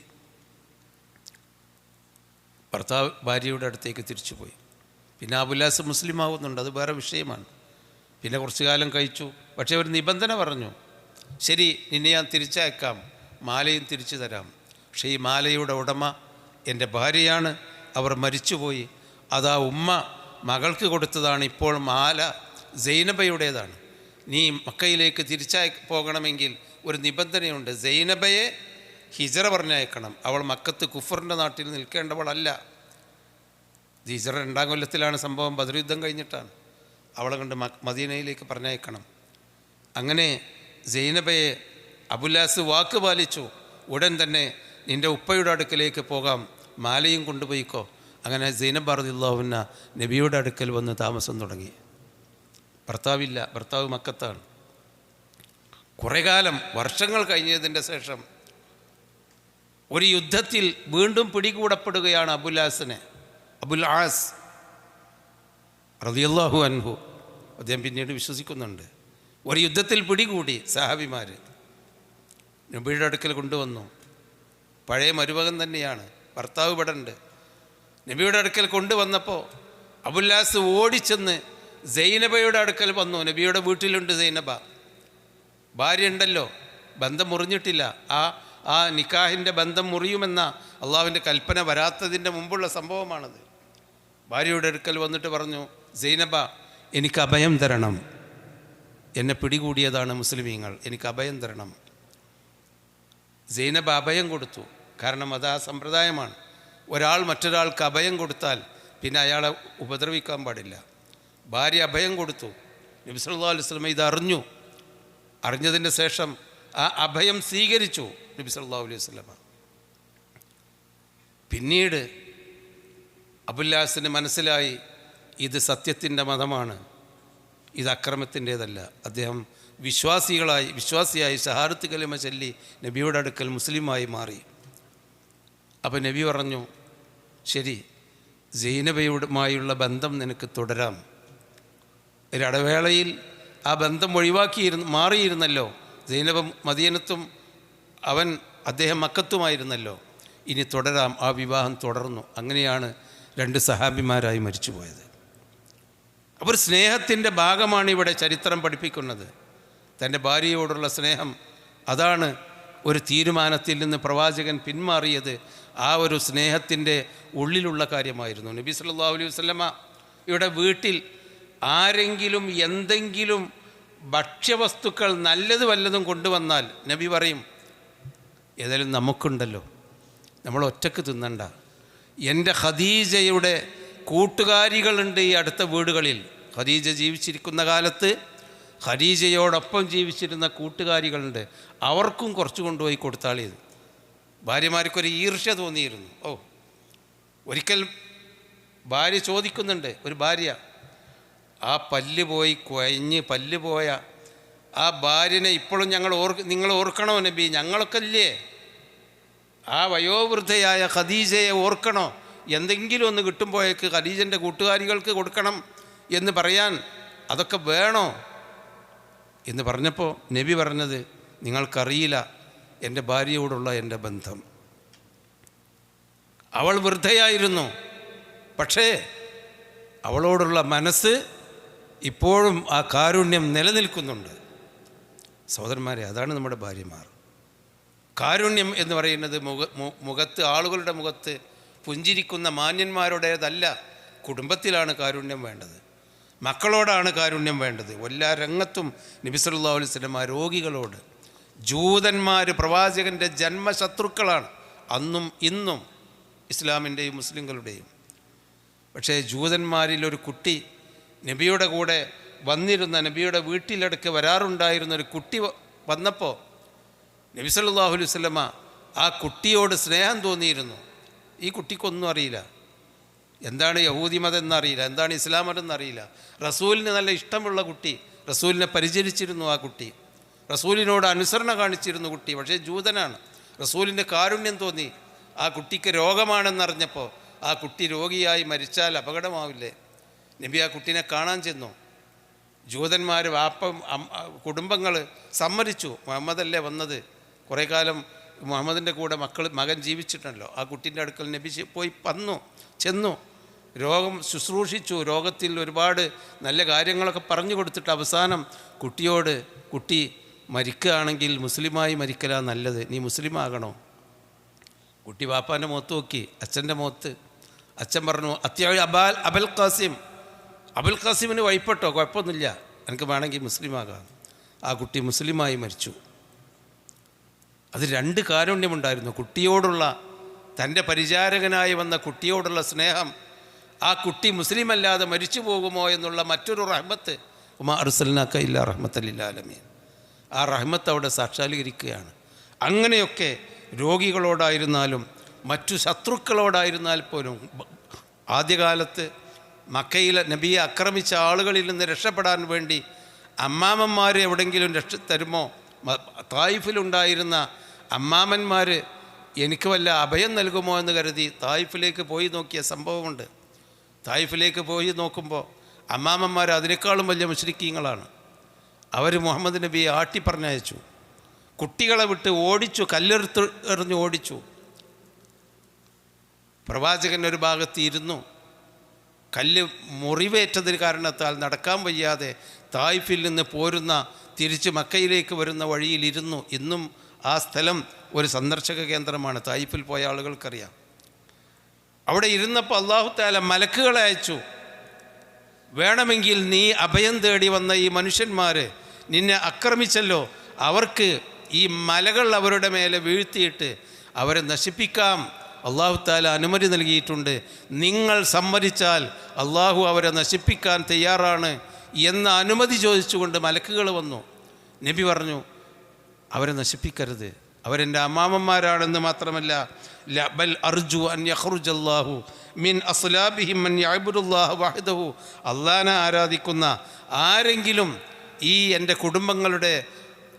ഭർത്താവ് ഭാര്യയുടെ അടുത്തേക്ക് തിരിച്ചുപോയി. പിന്നെ അബുല്ലാസ് മുസ്ലിം ആവുന്നുണ്ട്, അത് വേറെ വിഷയമാണ്. പിന്നെ കുറച്ചു കാലം കഴിച്ചു. പക്ഷേ ഒരു നിബന്ധന പറഞ്ഞു, ശരി നിന്നെ ഞാൻ തിരിച്ചയക്കാം, മാലയും തിരിച്ചു തരാം, പക്ഷേ ഈ മാലയുടെ ഉടമ എൻ്റെ ഭാര്യയാണ്, അവർ മരിച്ചുപോയി, അതാ ഉമ്മ മകൾക്ക് കൊടുത്തതാണ്, ഇപ്പോൾ മാല സൈനബയുടേതാണ്. നീ മക്കയിലേക്ക് പോകണമെങ്കിൽ ഒരു നിബന്ധനയുണ്ട്, സൈനബയെ ഹിജറ പറഞ്ഞയക്കണം. അവൾ മക്കത്ത് കുഫറിൻ്റെ നാട്ടിൽ നിൽക്കേണ്ടവളല്ല. ഹിജറ 2-ാം കൊല്ലത്തിലാണ് സംഭവം, ബദർ യുദ്ധം കഴിഞ്ഞിട്ടാണ്. അവളെ കൊണ്ട് മദീനയിലേക്ക് പറഞ്ഞയക്കണം. അങ്ങനെ സൈനബയെ അബുല്ലാസ് വാക്ക് പാലിച്ചു. ഉടൻ തന്നെ നിൻ്റെ ഉപ്പയുടെ അടുക്കലേക്ക് പോകാം, മാലയും കൊണ്ടുപോയിക്കോ. അങ്ങനെ സൈനബ റളിയല്ലാഹു അൻഹ നബിയുടെ അടുക്കൽ വന്ന് താമസം തുടങ്ങി. ഭർത്താവില്ല, ഭർത്താവ് മക്കത്താണ്. കുറേ കാലം, വർഷങ്ങൾ കഴിഞ്ഞതിൻ്റെ ശേഷം ഒരു യുദ്ധത്തിൽ വീണ്ടും പിടികൂടപ്പെടുകയാണ് അബുൽ ആസ് റളിയല്ലാഹു അൻഹു. അദ്ദേഹം പിന്നീട് വിശ്വസിക്കുന്നുണ്ട്. ഒരു യുദ്ധത്തിൽ പിടികൂടി സഹാബിമാർ, നബിയുടെ അടുക്കൽ കൊണ്ടുവന്നു. പഴയ മരുമകൻ തന്നെയാണ്, ഭർത്താവ് ഇവിടെ ഉണ്ട്. നബിയുടെ അടുക്കൽ കൊണ്ടുവന്നപ്പോൾ അബുല്ലാസ് ഓടിച്ചെന്ന് സൈനബയുടെ അടുക്കൽ വന്നു. നബിയുടെ വീട്ടിലുണ്ട് സൈനബ, ഭാര്യ ഉണ്ടല്ലോ, ബന്ധം മുറിഞ്ഞിട്ടില്ല. ആ നിക്കാഹിൻ്റെ ബന്ധം മുറിയുമെന്ന അള്ളാഹുവിൻ്റെ കൽപ്പന വരാത്തതിൻ്റെ മുമ്പുള്ള സംഭവമാണത്. ഭാര്യയുടെ അടുക്കൽ വന്നിട്ട് പറഞ്ഞു, സൈനബ എനിക്ക് അഭയം തരണം, എന്നെ പിടികൂടിയതാണ് മുസ്ലിമീങ്ങൾ, എനിക്ക് അഭയം തരണം. സൈനബ അഭയം കൊടുത്തു. കാരണം അത് ആ സമ്പ്രദായമാണ്. ഒരാൾ മറ്റൊരാൾക്ക് അഭയം കൊടുത്താൽ പിന്നെ അയാളെ ഉപദ്രവിക്കാൻ പാടില്ല. ഭാര്യ അഭയം കൊടുത്തു. നബി സല്ലല്ലാഹു അലൈഹി വസല്ലം ഇത് അറിഞ്ഞതിൻ്റെ ശേഷം ആ അഭയം സ്വീകരിച്ചു നബി സല്ലല്ലാഹു അലൈഹി വസല്ലം. പിന്നീട് അബുല്ലാസിന് മനസ്സിലായി ഇത് സത്യത്തിൻ്റെ മതമാണ്, ഇത് അക്രമത്തിൻ്റേതല്ല. അദ്ദേഹം വിശ്വാസിയായി ഷഹാദത്ത് കലിമ ചൊല്ലി നബിയുടെ അടുക്കൽ മുസ്ലിമായി മാറി. അപ്പോൾ നബി പറഞ്ഞു, ശരി സൈനബയുമായുള്ള ബന്ധം നിനക്ക് തുടരാം. ഒരിടവേളയിൽ ആ ബന്ധം മാറിയിരുന്നല്ലോ. സൈനബ മദീനത്തും അദ്ദേഹം മക്കത്തുമായിരുന്നല്ലോ. ഇനി തുടരാം. ആ വിവാഹം തുടർന്നു. അങ്ങനെയാണ് 2 സഹാബിമാരായി മരിച്ചുപോയത്. അപ്പോൾ സ്നേഹത്തിൻ്റെ ഭാഗമാണ് ഇവിടെ ചരിത്രം പഠിപ്പിക്കുന്നത്. തൻ്റെ ഭാര്യയോടുള്ള സ്നേഹം, അതാണ് ഒരു തീരുമാനത്തിൽ നിന്ന് പ്രവാചകൻ പിന്മാറിയത്. ആ ഒരു സ്നേഹത്തിൻ്റെ ഉള്ളിലുള്ള കാര്യമായിരുന്നു. നബി സല്ലല്ലാഹു അലൈഹി വസല്ലമ ഇവിടെ വീട്ടിൽ ആരെങ്കിലും എന്തെങ്കിലും ഭക്ഷ്യവസ്തുക്കൾ നല്ലത് വല്ലതും കൊണ്ടുവന്നാൽ നബി പറയും, ഏതായാലും നമുക്കുണ്ടല്ലോ, നമ്മൾ ഒറ്റക്ക് തിന്നണ്ട. എൻ്റെ ഖദീജയുടെ കൂട്ടുകാരികളുണ്ട് ഈ അടുത്ത വീടുകളിൽ. ഖദീജ ജീവിച്ചിരിക്കുന്ന കാലത്ത് ഖദീജയോടൊപ്പം ജീവിച്ചിരുന്ന കൂട്ടുകാരികളുണ്ട്, അവർക്കും കുറച്ച് കൊണ്ടുപോയി കൊടുത്താളിയത്. ഭാര്യമാർക്കൊരു ഈർഷ്യ തോന്നിയിരുന്നു. ഒരിക്കൽ ഭാര്യ ചോദിക്കുന്നുണ്ട്, ഒരു ഭാര്യ, ആ പല്ല് പോയ ആ ഭാര്യനെ ഇപ്പോഴും നിങ്ങൾ ഓർക്കണോ നബി? ഞങ്ങളൊക്കെ ഇല്ലേ, ആ വയോവൃദ്ധയായ ഖദീജയെ ഓർക്കണോ? എന്തെങ്കിലും ഒന്ന് കിട്ടുമ്പോഴേക്ക് ഖദീജൻ്റെ കൂട്ടുകാരികൾക്ക് കൊടുക്കണം എന്ന് പറയാൻ അതൊക്കെ വേണോ എന്ന് പറഞ്ഞപ്പോൾ നബി പറഞ്ഞത്, നിങ്ങൾക്കറിയില്ല എൻ്റെ ഭാര്യയോടുള്ള എൻ്റെ ബന്ധം. അവൾ വൃദ്ധയായിരുന്നു, പക്ഷേ അവളോടുള്ള മനസ്സ് ഇപ്പോഴും ആ കാരുണ്യം നിലനിൽക്കുന്നുണ്ട്. സഹോദരന്മാരെ, അതാണ് നമ്മുടെ ഭാര്യമാർ. കാരുണ്യം എന്ന് പറയുന്നത് മുഖത്ത്, ആളുകളുടെ മുഖത്ത് പുഞ്ചിരിക്കുന്ന മാന്യന്മാരുടേതല്ല. കുടുംബത്തിലാണ് കാരുണ്യം വേണ്ടത്, മക്കളോടാണ് കാരുണ്യം വേണ്ടത്. എല്ലാ രംഗത്തും നബി സല്ലല്ലാഹു അലൈഹി വസല്ലം രോഗികളോട്. ജൂതന്മാർ പ്രവാചകൻ്റെ ജന്മശത്രുക്കളാണ് അന്നും ഇന്നും, ഇസ്ലാമിൻ്റെയും മുസ്ലിങ്ങളുടെയും. പക്ഷേ ജൂതന്മാരിലൊരു കുട്ടി നബിയുടെ കൂടെ വന്നിരുന്ന, നബിയുടെ വീട്ടിലടക്ക് വരാറുണ്ടായിരുന്നൊരു കുട്ടി വന്നപ്പോൾ നബി സല്ലല്ലാഹു അലൈഹി വസല്ലമ ആ കുട്ടിയോട് സ്നേഹം തോന്നിയിരുന്നു. ഈ കുട്ടിക്കൊന്നും അറിയില്ല, എന്താണ് യഹൂദി മതം എന്നറിയില്ല, എന്താണ് ഇസ്ലാം മതം എന്നറിയില്ല. റസൂലിന് നല്ല ഇഷ്ടമുള്ള കുട്ടി, റസൂലിനെ പരിചരിച്ചിരുന്നു ആ കുട്ടി, റസൂലിനോട് അനുസരണ കാണിച്ചിരുന്നു കുട്ടി. പക്ഷേ ജൂതനാണ്. റസൂലിൻ്റെ കാരുണ്യം തോന്നി. ആ കുട്ടിക്ക് രോഗമാണെന്നറിഞ്ഞപ്പോൾ, ആ കുട്ടി രോഗിയായി മരിച്ചാൽ അപകടമാവില്ലേ? നബി ആ കുട്ടീനെ കാണാൻ ചെന്നു. ജൂതന്മാർ, കുടുംബങ്ങൾ സമ്മതിച്ചു. മുഹമ്മദല്ലേ വന്നത്, കുറേ കാലം മുഹമ്മദിൻ്റെ കൂടെ മകൻ ജീവിച്ചിട്ടുണ്ടല്ലോ. ആ കുട്ടീൻ്റെ അടുക്കൽ നബി പോയി ചെന്നു, രോഗം ശുശ്രൂഷിച്ചു. രോഗത്തിൽ ഒരുപാട് നല്ല കാര്യങ്ങളൊക്കെ പറഞ്ഞു കൊടുത്തിട്ട് അവസാനം കുട്ടിയോട്, കുട്ടി മരിക്കുകയാണെങ്കിൽ മുസ്ലിമായി മരിക്കലാ നല്ലത്, നീ മുസ്ലിമാകണോ? കുട്ടി വാപ്പാൻ്റെ മുഖത്ത് നോക്കി, അച്ഛൻ്റെ മുഖത്ത്. അച്ഛൻ പറഞ്ഞു, അത്യാവശ്യം അബുൽ ഖാസിമിന് വഴിപ്പെട്ടോ, കുഴപ്പമൊന്നുമില്ല, എനിക്ക് വേണമെങ്കിൽ മുസ്ലിമാകാം. ആ കുട്ടി മുസ്ലിമായി മരിച്ചു. അത് 2 കാരുണ്യമുണ്ടായിരുന്നു. കുട്ടിയോടുള്ള, തൻ്റെ പരിചാരകനായി വന്ന കുട്ടിയോടുള്ള സ്നേഹം. ആ കുട്ടി മുസ്ലിമല്ലാതെ മരിച്ചു പോകുമോ എന്നുള്ള മറ്റൊരു റഹ്മത്ത്. ഉമാ അർസൽനാക ഇല്ലാ റഹ്മത്തൽ ലിൽ ആലമീൻ. ആ റഹ്മത്ത് അവിടെ സാക്ഷാത്കരിക്കുകയാണ്. അങ്ങനെയൊക്കെ രോഗികളോടായിരുന്നാലും മറ്റു ശത്രുക്കളോടായിരുന്നാൽ പോലും, ആദ്യകാലത്ത് മക്കയിലെ നബിയെ ആക്രമിച്ച ആളുകളിൽ നിന്ന് രക്ഷപ്പെടാൻ വേണ്ടി അമ്മാമന്മാർ എവിടെയെങ്കിലും തരുമോ? തായിഫിലുണ്ടായിരുന്ന അമ്മാമന്മാർ എനിക്ക് വല്ല അഭയം നൽകുമോ എന്ന് കരുതി തായിഫിലേക്ക് പോയി നോക്കിയ സംഭവമുണ്ട്. തായിഫിലേക്ക് പോയി നോക്കുമ്പോൾ അമ്മാമന്മാർ അതിനേക്കാളും വലിയ മുശ്രിക്കീങ്ങളാണ്. അവർ മുഹമ്മദ് നബിയെ ആട്ടിപ്പറഞ്ഞയച്ചു, കുട്ടികളെ വിട്ട് ഓടിച്ചു, എറിഞ്ഞ് ഓടിച്ചു. പ്രവാചകൻ ഒരു ഭാഗത്ത് ഇരുന്നു. കല്ല് മുറിവേറ്റതിന് കാരണത്താൽ നടക്കാൻ വയ്യാതെ തായിഫിൽ നിന്ന് പോരുന്ന, തിരിച്ച് മക്കയിലേക്ക് വരുന്ന വഴിയിലിരുന്നു. ഇന്നും ആ സ്ഥലം ഒരു സന്ദർശക കേന്ദ്രമാണ്. തായിഫിൽ പോയ ആളുകൾക്കറിയാം. അവിടെ ഇരുന്നപ്പോൾ അല്ലാഹു തആല മലക്കുകളെ അയച്ചു. വേണമെങ്കിൽ നീ അഭയം തേടി വന്ന ഈ മനുഷ്യന്മാർ നിന്നെ ആക്രമിച്ചല്ലോ, അവർക്ക് ഈ മലകൾ അവരുടെ മേലെ വീഴ്ത്തിയിട്ട് അവരെ നശിപ്പിക്കാം. അല്ലാഹു തആല അനുമതി നൽകിയിട്ടുണ്ട്. നിങ്ങൾ സമ്മതിച്ചാൽ അല്ലാഹു അവരെ നശിപ്പിക്കാൻ തയ്യാറാണ് എന്ന അനുമതി ചോദിച്ചുകൊണ്ട് മലക്കുകൾ വന്നു. നബി പറഞ്ഞു, അവരെ നശിപ്പിക്കരുത്, അവരെൻ്റെ അമ്മാമന്മാരാണെന്ന് മാത്രമല്ല, ബൽ അർജു അൻ യഖ്റുജല്ലാഹു മിൻ അസ്ലാബിഹിം മൻ യഅ്ബുദുല്ലാഹ വഹ്ദഹു. അല്ലാഹനെ ആരാധിക്കുന്ന ആരെങ്കിലും ഈ എൻ്റെ കുടുംബങ്ങളുടെ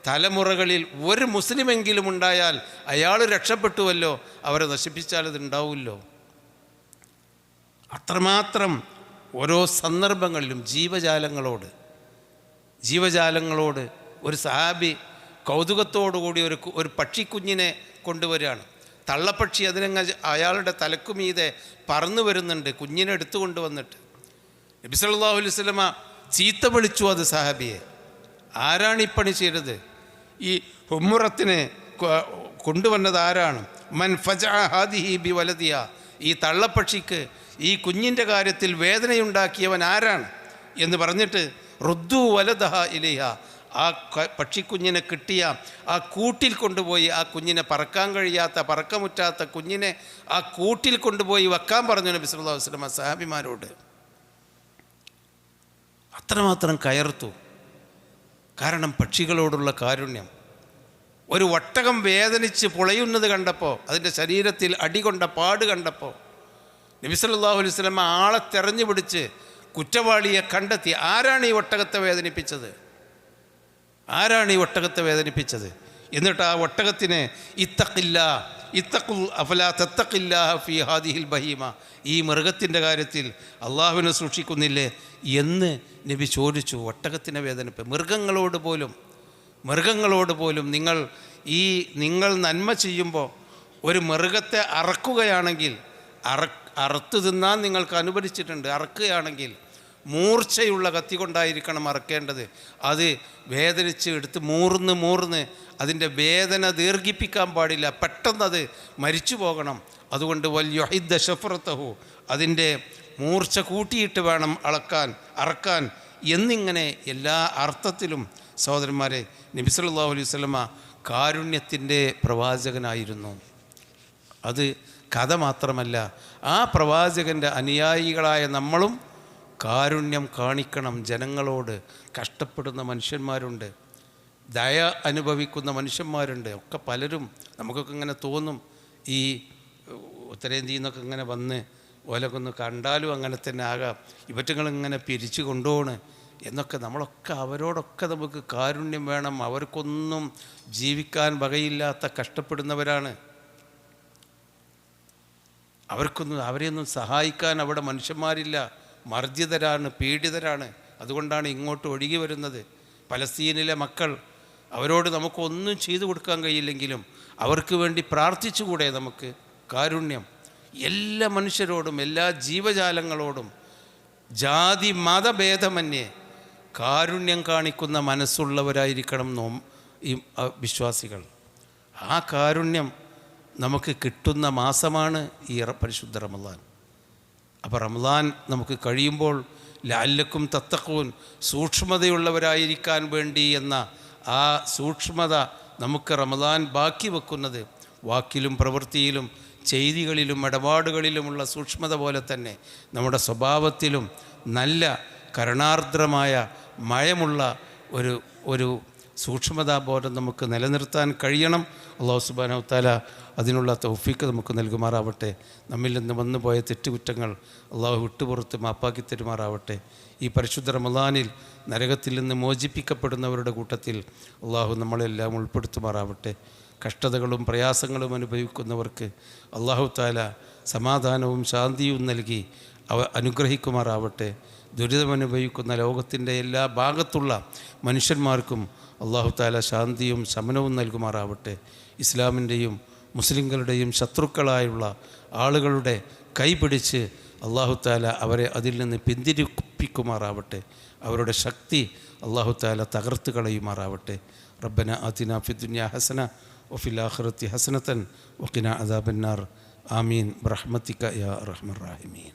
തലമുറകളിൽ ഒരു മുസ്ലിമെങ്കിലും ഉണ്ടായാൽ അയാൾ രക്ഷപ്പെട്ടുവല്ലോ, അവരെ നശിപ്പിച്ചാൽ അത് ഉണ്ടാവുമല്ലോ. അത്രമാത്രം ഓരോ സന്ദർഭങ്ങളിലും ജീവജാലങ്ങളോട് ഒരു സഹാബി കൗതുകത്തോടുകൂടി ഒരു പക്ഷിക്കുഞ്ഞിനെ കൊണ്ടുവരികയാണ്. തള്ളപ്പക്ഷി അയാളുടെ തലക്കുമീതെ പറന്നു വരുന്നുണ്ട്. കുഞ്ഞിനെ എടുത്തു കൊണ്ടുവന്നിട്ട് നബി സല്ലല്ലാഹു അലൈഹി വസല്ലമ ചീത്ത വിളിച്ചു അത് സഹാബിയെ. ആരാണ് ഈ പണി ചെയ്തത്? ഈ ഹുമ്മുറത്തിനെ കൊണ്ടുവന്നത് ആരാണ്? മൻ ഫജഅ ഹാദിഹി ബി വലദിയ, ഈ തള്ളപ്പക്ഷിക്ക് ഈ കുഞ്ഞിൻ്റെ കാര്യത്തിൽ വേദനയുണ്ടാക്കിയവൻ ആരാണ് എന്ന് പറഞ്ഞിട്ട് റുദ്ദു വലദഹ ഇലൈഹ, ആ പക്ഷിക്കുഞ്ഞിനെ കിട്ടിയ ആ കൂട്ടിൽ കൊണ്ടുപോയി ആ കുഞ്ഞിനെ പറക്കമുറ്റാത്ത കുഞ്ഞിനെ ആ കൂട്ടിൽ കൊണ്ടുപോയി വെക്കാൻ പറഞ്ഞു നബി സല്ലല്ലാഹു അലൈഹി വസല്ലം സഹാബിമാരോട്. അത്രമാത്രം കയർത്തു. കാരണം പക്ഷികളോടുള്ള കാരുണ്യം. ഒരു ഒട്ടകം വേദനിച്ച് പുളയുന്നത് കണ്ടപ്പോൾ, അതിൻ്റെ ശരീരത്തിൽ അടികൊണ്ട പാട് കണ്ടപ്പോൾ നബി സല്ലല്ലാഹു അലൈഹി വസല്ലം ആളെ തെരഞ്ഞു പിടിച്ച് കുറ്റവാളിയെ കണ്ടെത്തി. ആരാണ് ഈ ഒട്ടകത്തെ വേദനിപ്പിച്ചത്? എന്നിട്ട് ആ ഒട്ടകത്തിനെ ഫീ ഹാദിഹിൽ ബഹീമ, ഈ മൃഗത്തിൻ്റെ കാര്യത്തിൽ അള്ളാഹുവിനെ സൂക്ഷിക്കുന്നില്ലേ എന്ന് നബി ചോദിച്ചു. ഒട്ടകത്തിനെ വേദനിപ്പ്. മൃഗങ്ങളോട് പോലും നിങ്ങൾ നന്മ ചെയ്യുമ്പോൾ ഒരു മൃഗത്തെ അറക്കുകയാണെങ്കിൽ, അറുത്തു തിന്നാൻ നിങ്ങൾക്ക് അനുവദിച്ചിട്ടുണ്ട്. അറക്കുകയാണെങ്കിൽ മൂർച്ചയുള്ള കത്തി കൊണ്ടായിരിക്കണം അറക്കേണ്ടത്. അത് വേദനിച്ച് എടുത്ത് മൂർന്ന് അതിൻ്റെ വേദന ദീർഘിപ്പിക്കാൻ പാടില്ല. പെട്ടെന്നത് മരിച്ചു പോകണം. അതുകൊണ്ട് വൽയുഹിദ്ദ ശഫറത്തഹു, അതിൻ്റെ മൂർച്ച കൂട്ടിയിട്ട് വേണം അറക്കാൻ എന്നിങ്ങനെ എല്ലാ അർത്ഥത്തിലും സഹോദരന്മാരെ നബി സല്ലല്ലാഹു അലൈഹി വസല്ലമ കാരുണ്യത്തിൻ്റെ പ്രവാചകനായിരുന്നു. അത് കഥ മാത്രമല്ല, ആ പ്രവാചകൻ്റെ അനുയായികളായ നമ്മളും കാരുണ്യം കാണിക്കണം. ജനങ്ങളോട് കഷ്ടപ്പെടുന്ന മനുഷ്യന്മാരുണ്ട്, ദയ അനുഭവിക്കുന്ന മനുഷ്യന്മാരുണ്ട്. ഒക്കെ പലരും നമുക്കൊക്കെ ഇങ്ങനെ തോന്നും, ഈ ഉത്തരേന്ത്യയിൽ നിന്നൊക്കെ ഇങ്ങനെ വന്ന് ഓലൊക്കെ ഒന്ന് കണ്ടാലും അങ്ങനെ തന്നെ ആകാം, ഇവറ്റങ്ങളിങ്ങനെ പിരിച്ചു കൊണ്ടുപോണ് എന്നൊക്കെ. നമ്മളൊക്കെ അവരോടൊക്കെ നമുക്ക് കാരുണ്യം വേണം. അവർക്കൊന്നും ജീവിക്കാൻ വകയില്ലാത്ത കഷ്ടപ്പെടുന്നവരാണ്. അവരെയൊന്നും സഹായിക്കാൻ അവിടെ മനുഷ്യന്മാരില്ല. മർദ്ദിതരാണ്, പീഡിതരാണ്. അതുകൊണ്ടാണ് ഇങ്ങോട്ട് ഒഴുകി വരുന്നത്. പലസ്തീനിലെ മക്കൾ, അവരോട് നമുക്കൊന്നും ചെയ്തു കൊടുക്കാൻ കഴിയില്ലെങ്കിലും അവർക്ക് വേണ്ടി പ്രാർത്ഥിച്ചുകൂടെ നമുക്ക്? കാരുണ്യം എല്ലാ മനുഷ്യരോടും, എല്ലാ ജീവജാലങ്ങളോടും ജാതി മതഭേദമന്യേ കാരുണ്യം കാണിക്കുന്ന മനസ്സുള്ളവരായിരിക്കണം ഈ വിശ്വാസികൾ. ആ കാരുണ്യം നമുക്ക് കിട്ടുന്ന മാസമാണ് ഈ പരിശുദ്ധ റമളാൻ. അപ്പോൾ റമളാൻ നമുക്ക് കഴിയുമ്പോൾ ലഅല്ലക്കും തത്തഖൂൻ, സൂക്ഷ്മതയുള്ളവരായിരിക്കാൻ വേണ്ടി എന്ന ആ സൂക്ഷ്മത നമുക്ക് റമളാൻ ബാക്കി വെക്കുന്നത് വാക്കിലും പ്രവൃത്തിയിലും ചെയ്തികളിലും ഇടപാടുകളിലുമുള്ള സൂക്ഷ്മത പോലെ തന്നെ നമ്മുടെ സ്വഭാവത്തിലും നല്ല കരുണാർദ്രമായ മയമുള്ള ഒരു സൂക്ഷ്മതാബോധം നമുക്ക് നിലനിർത്താൻ കഴിയണം. അല്ലാഹു സുബ്ഹാനഹു വ തആല അതിനുള്ള തൗഫീഖ് നമുക്ക് നൽകുമാറാവട്ടെ. നമ്മിൽ നിന്ന് വന്നുപോയ തെറ്റുകുറ്റങ്ങൾ അള്ളാഹു വിട്ടുപുറത്ത് മാപ്പാക്കി തരുമാറാവട്ടെ. ഈ പരിശുദ്ധ റമളാനിൽ നരകത്തിൽ നിന്ന് മോചിപ്പിക്കപ്പെടുന്നവരുടെ കൂട്ടത്തിൽ അള്ളാഹു നമ്മളെല്ലാം ഉൾപ്പെടുത്തുമാറാവട്ടെ. കഷ്ടതകളും പ്രയാസങ്ങളും അനുഭവിക്കുന്നവർക്ക് അല്ലാഹു തആല സമാധാനവും ശാന്തിയും നൽകി അനുഗ്രഹിക്കുമാറാവട്ടെ. ദുരിതമനുഭവിക്കുന്ന ലോകത്തിൻ്റെ എല്ലാ ഭാഗത്തുള്ള മനുഷ്യന്മാർക്കും അല്ലാഹു തആല ശാന്തിയും ശമനവും നൽകുമാറാവട്ടെ. ഇസ്ലാമിൻ്റെയും മുസ്ലിങ്ങളുടെയും ശത്രുക്കളായുള്ള ആളുകളുടെ കൈപിടിച്ച് അല്ലാഹു തആല അവരെ അതിൽ നിന്ന് പിന്തിരിപ്പിക്കുമാറാവട്ടെ. അവരുടെ ശക്തി അല്ലാഹു തആല തകർത്ത് കളയുമാറാവട്ടെ. റബ്ബന ആതിനാ ഫിദ്ദുനിയ ഹസന വഫിൽ ആഖിറതി ഹസനതൻ വഖിനാ അദാബന്നാർ. ആമീൻ ബിറഹ്മതിക യാ അർഹമർ റഹീമീൻ.